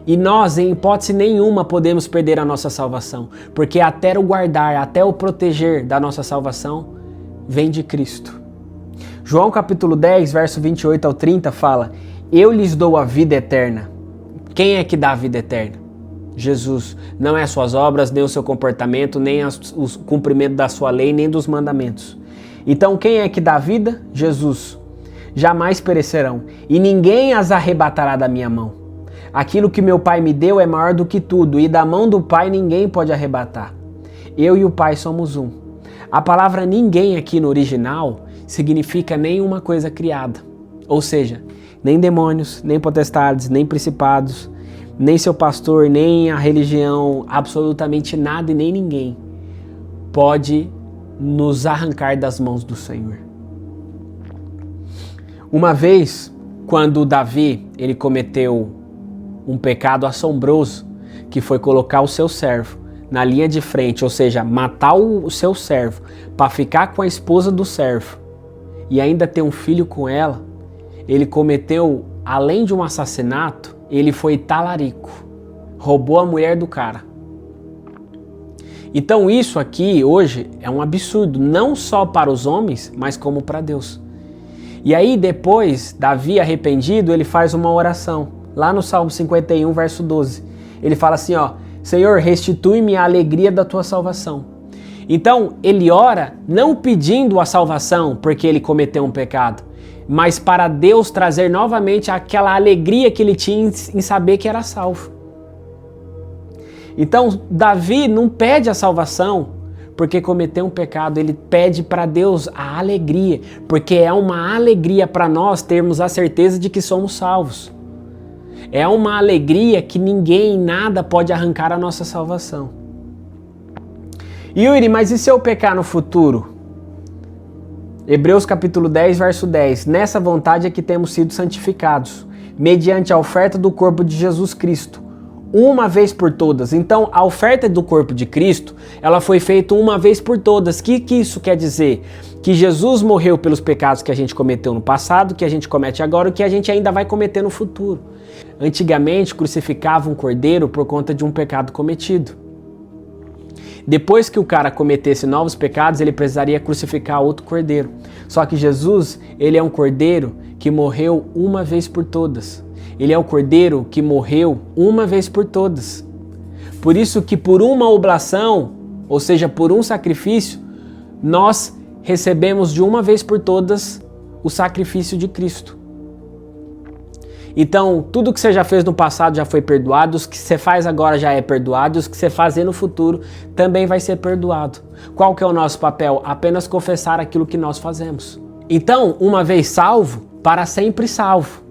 E nós, em hipótese nenhuma, podemos perder a nossa salvação, porque até o guardar, até o proteger da nossa salvação, vem de Cristo. João capítulo 10, verso 28 ao 30 fala: eu lhes dou a vida eterna. Quem é que dá a vida eterna? Jesus. Não é as suas obras, nem o seu comportamento, nem o cumprimento da sua lei, nem dos mandamentos. Então quem é que dá a vida? Jesus. Jamais perecerão, e ninguém as arrebatará da minha mão. Aquilo que meu Pai me deu é maior do que tudo, e da mão do Pai ninguém pode arrebatar. Eu e o Pai somos um. A palavra ninguém aqui no original significa nenhuma coisa criada. Ou seja, nem demônios, nem potestades, nem principados, nem seu pastor, nem a religião, absolutamente nada e nem ninguém pode nos arrancar das mãos do Senhor. Uma vez, quando Davi ele cometeu um pecado assombroso, que foi colocar o seu servo na linha de frente, ou seja, matar o seu servo para ficar com a esposa do servo e ainda ter um filho com ela, ele cometeu, além de um assassinato, ele foi talarico, roubou a mulher do cara. Então isso aqui hoje é um absurdo, não só para os homens, mas como para Deus. E aí depois, Davi arrependido, ele faz uma oração, lá no Salmo 51, verso 12. Ele fala assim, ó: Senhor, restitui-me a alegria da tua salvação. Então ele ora não pedindo a salvação porque ele cometeu um pecado, mas para Deus trazer novamente aquela alegria que ele tinha em saber que era salvo. Então, Davi não pede a salvação porque cometeu um pecado, ele pede para Deus a alegria, porque é uma alegria para nós termos a certeza de que somos salvos. É uma alegria que ninguém, nada pode arrancar a nossa salvação. Yuri, mas e se eu pecar no futuro? Hebreus capítulo 10, verso 10. Nessa vontade é que temos sido santificados, mediante a oferta do corpo de Jesus Cristo, uma vez por todas. Então, a oferta do corpo de Cristo, ela foi feita uma vez por todas. O que isso quer dizer? Que Jesus morreu pelos pecados que a gente cometeu no passado, que a gente comete agora e que a gente ainda vai cometer no futuro. Antigamente, crucificavam um cordeiro por conta de um pecado cometido. Depois que o cara cometesse novos pecados, ele precisaria crucificar outro cordeiro. Só que Jesus, ele é um cordeiro que morreu uma vez por todas. Ele é o cordeiro que morreu uma vez por todas. Por isso que por uma oblação, ou seja, por um sacrifício, nós recebemos de uma vez por todas o sacrifício de Cristo. Então, tudo que você já fez no passado já foi perdoado, os que você faz agora já é perdoado, e os que você fazer no futuro também vai ser perdoado. Qual que é o nosso papel? Apenas confessar aquilo que nós fazemos. Então, uma vez salvo, para sempre salvo.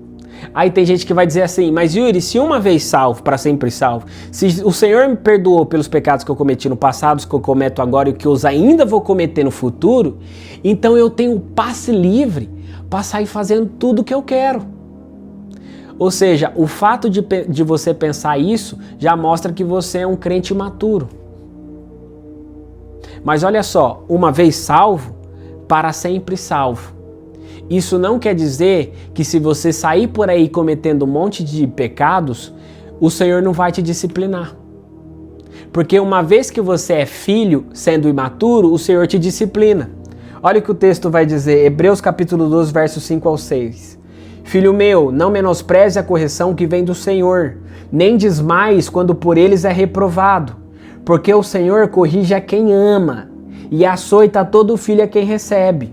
Aí tem gente que vai dizer assim, mas Yuri, se uma vez salvo, para sempre salvo, se o Senhor me perdoou pelos pecados que eu cometi no passado, os que eu cometo agora e que eu ainda vou cometer no futuro, então eu tenho passe livre para sair fazendo tudo o que eu quero. Ou seja, o fato de você pensar isso já mostra que você é um crente imaturo. Mas olha só, uma vez salvo, para sempre salvo. Isso não quer dizer que se você sair por aí cometendo um monte de pecados, o Senhor não vai te disciplinar. Porque uma vez que você é filho, sendo imaturo, o Senhor te disciplina. Olha o que o texto vai dizer, Hebreus capítulo 12, versos 5 ao 6. Filho meu, não menospreze a correção que vem do Senhor, nem desmaies quando por eles é reprovado, porque o Senhor corrige a quem ama e açoita todo filho a quem recebe.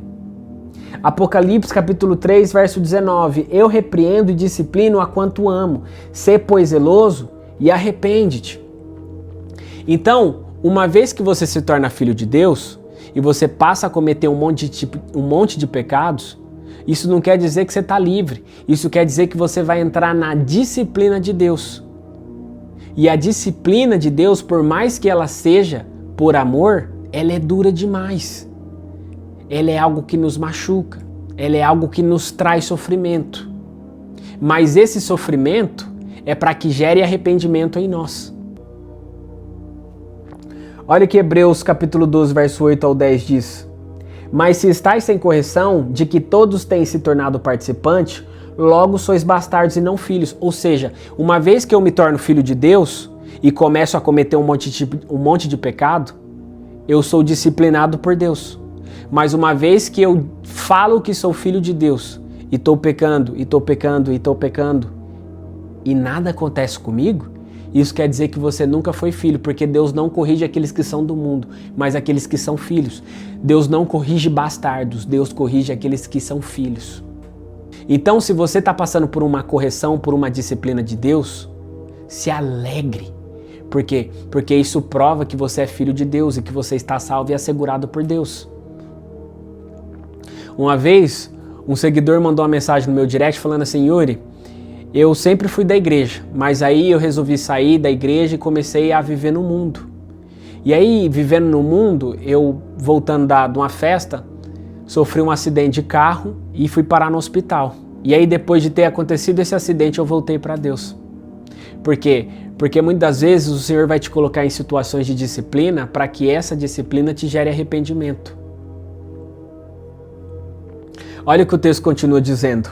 Apocalipse capítulo 3, verso 19. Eu repreendo e disciplino a quanto amo. Sê, pois, zeloso e arrepende-te. Então, uma vez que você se torna filho de Deus e você passa a cometer um monte de pecados, isso não quer dizer que você está livre. Isso quer dizer que você vai entrar na disciplina de Deus. E a disciplina de Deus, por mais que ela seja por amor, ela é dura demais. Ela é algo que nos machuca, ela é algo que nos traz sofrimento. Mas esse sofrimento é para que gere arrependimento em nós. Olha que Hebreus capítulo 12, verso 8 ao 10 diz: Mas se estáis sem correção, de que todos têm se tornado participantes, logo sois bastardos e não filhos. Ou seja, uma vez que eu me torno filho de Deus e começo a cometer um monte de pecado, eu sou disciplinado por Deus. Mas uma vez que eu falo que sou filho de Deus e estou pecando, e estou pecando, e estou pecando, e nada acontece comigo, isso quer dizer que você nunca foi filho, porque Deus não corrige aqueles que são do mundo, mas aqueles que são filhos. Deus não corrige bastardos, Deus corrige aqueles que são filhos. Então, se você está passando por uma correção, por uma disciplina de Deus, se alegre. Por quê? Porque isso prova que você é filho de Deus e que você está salvo e assegurado por Deus. Uma vez, um seguidor mandou uma mensagem no meu direct falando assim, Yuri, eu sempre fui da igreja, mas aí eu resolvi sair da igreja e comecei a viver no mundo. E aí, vivendo no mundo, eu, voltando de uma festa, sofri um acidente de carro e fui parar no hospital. E aí, depois de ter acontecido esse acidente, eu voltei para Deus. Por quê? Porque muitas das vezes o Senhor vai te colocar em situações de disciplina para que essa disciplina te gere arrependimento. Olha o que o texto continua dizendo.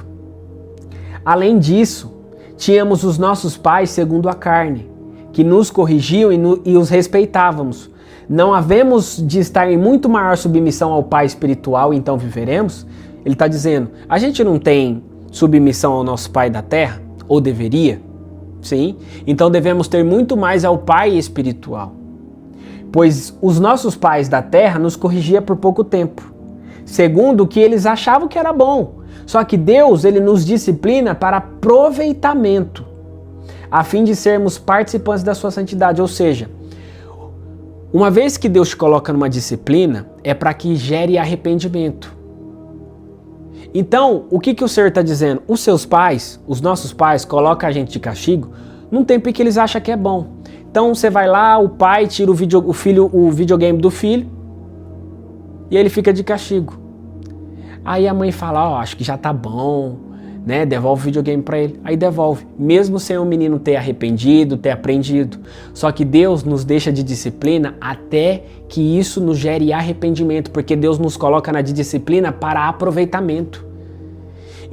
Além disso, tínhamos os nossos pais segundo a carne, que nos corrigiam e os respeitávamos. Não havemos de estar em muito maior submissão ao Pai espiritual, então viveremos? Ele está dizendo, a gente não tem submissão ao nosso Pai da terra? Ou deveria? Sim. Então devemos ter muito mais ao Pai espiritual. Pois os nossos pais da terra nos corrigiam por pouco tempo, segundo o que eles achavam que era bom. Só que Deus, ele nos disciplina para aproveitamento, a fim de sermos participantes da sua santidade. Ou seja, uma vez que Deus te coloca numa disciplina, é para que gere arrependimento. Então, o que o Senhor está dizendo? Os seus pais, os nossos pais, colocam a gente de castigo num tempo em que eles acham que é bom. Então você vai lá, o pai tira o videogame do filho e ele fica de castigo. Aí a mãe fala, acho que já tá bom, né? Devolve o videogame para ele. Aí devolve, mesmo sem o menino ter arrependido, ter aprendido. Só que Deus nos deixa de disciplina até que isso nos gere arrependimento, porque Deus nos coloca na disciplina para aproveitamento.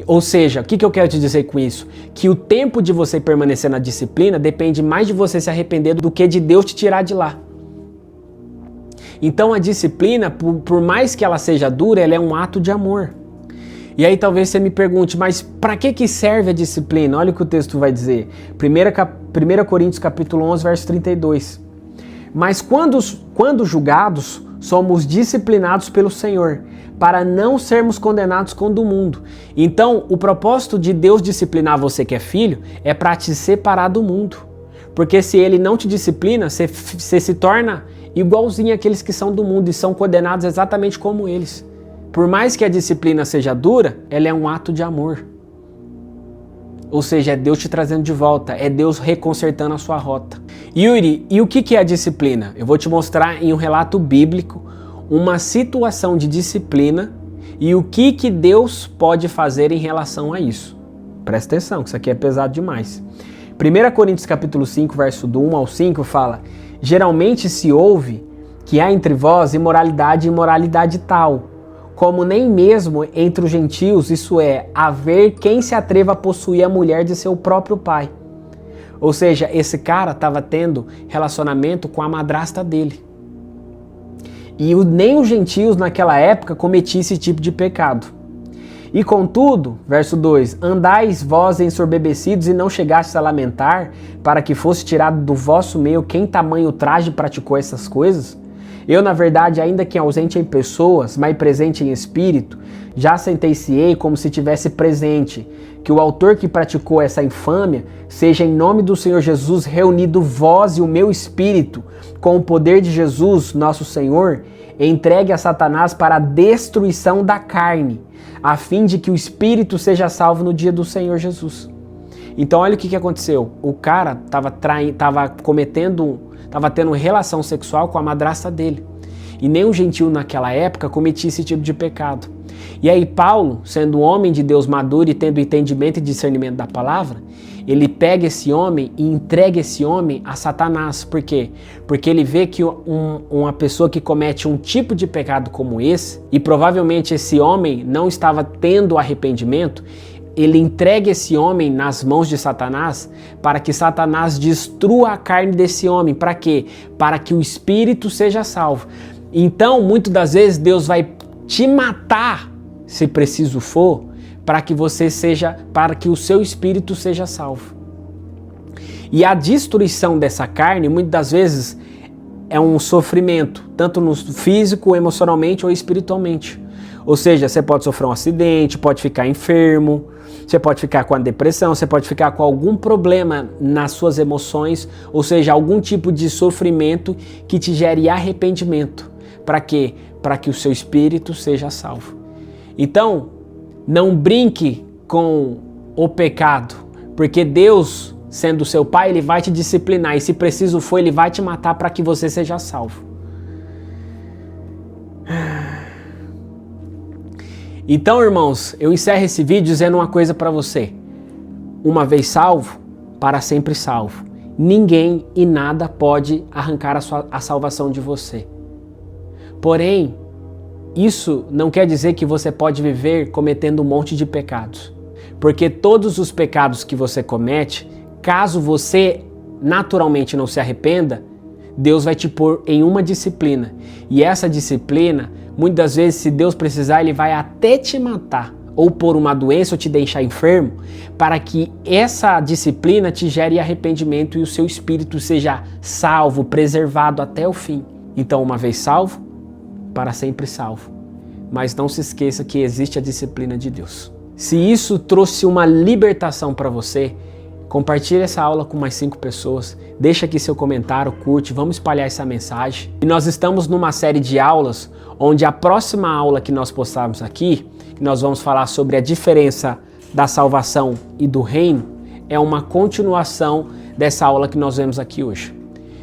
Ou seja, o que eu quero te dizer com isso? Que o tempo de você permanecer na disciplina depende mais de você se arrepender do que de Deus te tirar de lá. Então a disciplina, por mais que ela seja dura, ela é um ato de amor. E aí talvez você me pergunte, mas para que serve a disciplina? Olha o que o texto vai dizer. 1 Coríntios capítulo 11, verso 32. Mas quando julgados, somos disciplinados pelo Senhor, para não sermos condenados com o do mundo. Então, o propósito de Deus disciplinar você que é filho é para te separar do mundo. Porque se Ele não te disciplina, você se torna igualzinho àqueles que são do mundo e são condenados exatamente como eles. Por mais que a disciplina seja dura, ela é um ato de amor. Ou seja, é Deus te trazendo de volta, é Deus reconsertando a sua rota. Yuri, e o que é a disciplina? Eu vou te mostrar em um relato bíblico uma situação de disciplina e o que Deus pode fazer em relação a isso. Presta atenção, que isso aqui é pesado demais. 1 Coríntios capítulo 5, verso do 1 ao 5 fala: geralmente se ouve que há entre vós imoralidade e imoralidade tal, como nem mesmo entre os gentios, isso é, haver quem se atreva a possuir a mulher de seu próprio pai. Ou seja, esse cara estava tendo relacionamento com a madrasta dele. E nem os gentios naquela época cometiam esse tipo de pecado. E contudo, verso 2, andais vós ensordecidos e não chegastes a lamentar, para que fosse tirado do vosso meio quem tamanho traje praticou essas coisas? Eu, na verdade, ainda que ausente em pessoas, mas presente em espírito, já sentenciei como se tivesse presente, que o autor que praticou essa infâmia seja em nome do Senhor Jesus reunido vós e o meu espírito, com o poder de Jesus, nosso Senhor, entregue a Satanás para a destruição da carne, a fim de que o espírito seja salvo no dia do Senhor Jesus. Então olha o que aconteceu. O cara estava tendo relação sexual com a madrasta dele. E nem um gentil naquela época cometia esse tipo de pecado. E aí Paulo, sendo um homem de Deus maduro e tendo entendimento e discernimento da palavra, ele pega esse homem e entrega esse homem a Satanás. Por quê? Porque ele vê que uma pessoa que comete um tipo de pecado como esse, e provavelmente esse homem não estava tendo arrependimento, ele entrega esse homem nas mãos de Satanás para que Satanás destrua a carne desse homem. Para quê? Para que o espírito seja salvo. Então, muitas das vezes, Deus vai te matar, se preciso for, para que o seu espírito seja salvo. E a destruição dessa carne, muitas das vezes, é um sofrimento, tanto no físico, emocionalmente ou espiritualmente. Ou seja, você pode sofrer um acidente, pode ficar enfermo, você pode ficar com a depressão, você pode ficar com algum problema nas suas emoções, ou seja, algum tipo de sofrimento que te gere arrependimento. Para quê? Para que o seu espírito seja salvo. Então, não brinque com o pecado, porque Deus, sendo seu pai, ele vai te disciplinar e se preciso for, ele vai te matar para que você seja salvo. Então, irmãos, eu encerro esse vídeo dizendo uma coisa para você. Uma vez salvo, para sempre salvo. Ninguém e nada pode arrancar a salvação de você. Porém, isso não quer dizer que você pode viver cometendo um monte de pecados. Porque todos os pecados que você comete, caso você naturalmente não se arrependa, Deus vai te pôr em uma disciplina. E essa disciplina, muitas das vezes, se Deus precisar, Ele vai até te matar, ou por uma doença, ou te deixar enfermo, para que essa disciplina te gere arrependimento e o seu espírito seja salvo, preservado até o fim. Então, uma vez salvo, para sempre salvo. Mas não se esqueça que existe a disciplina de Deus. Se isso trouxe uma libertação para você, compartilhe essa aula com mais 5 pessoas, deixa aqui seu comentário, curte, vamos espalhar essa mensagem. E nós estamos numa série de aulas, onde a próxima aula que nós postarmos aqui, que nós vamos falar sobre a diferença da salvação e do reino, é uma continuação dessa aula que nós vemos aqui hoje.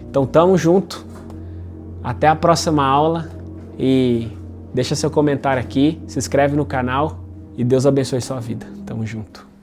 Então tamo junto, até a próxima aula e deixa seu comentário aqui, se inscreve no canal e Deus abençoe sua vida. Tamo junto.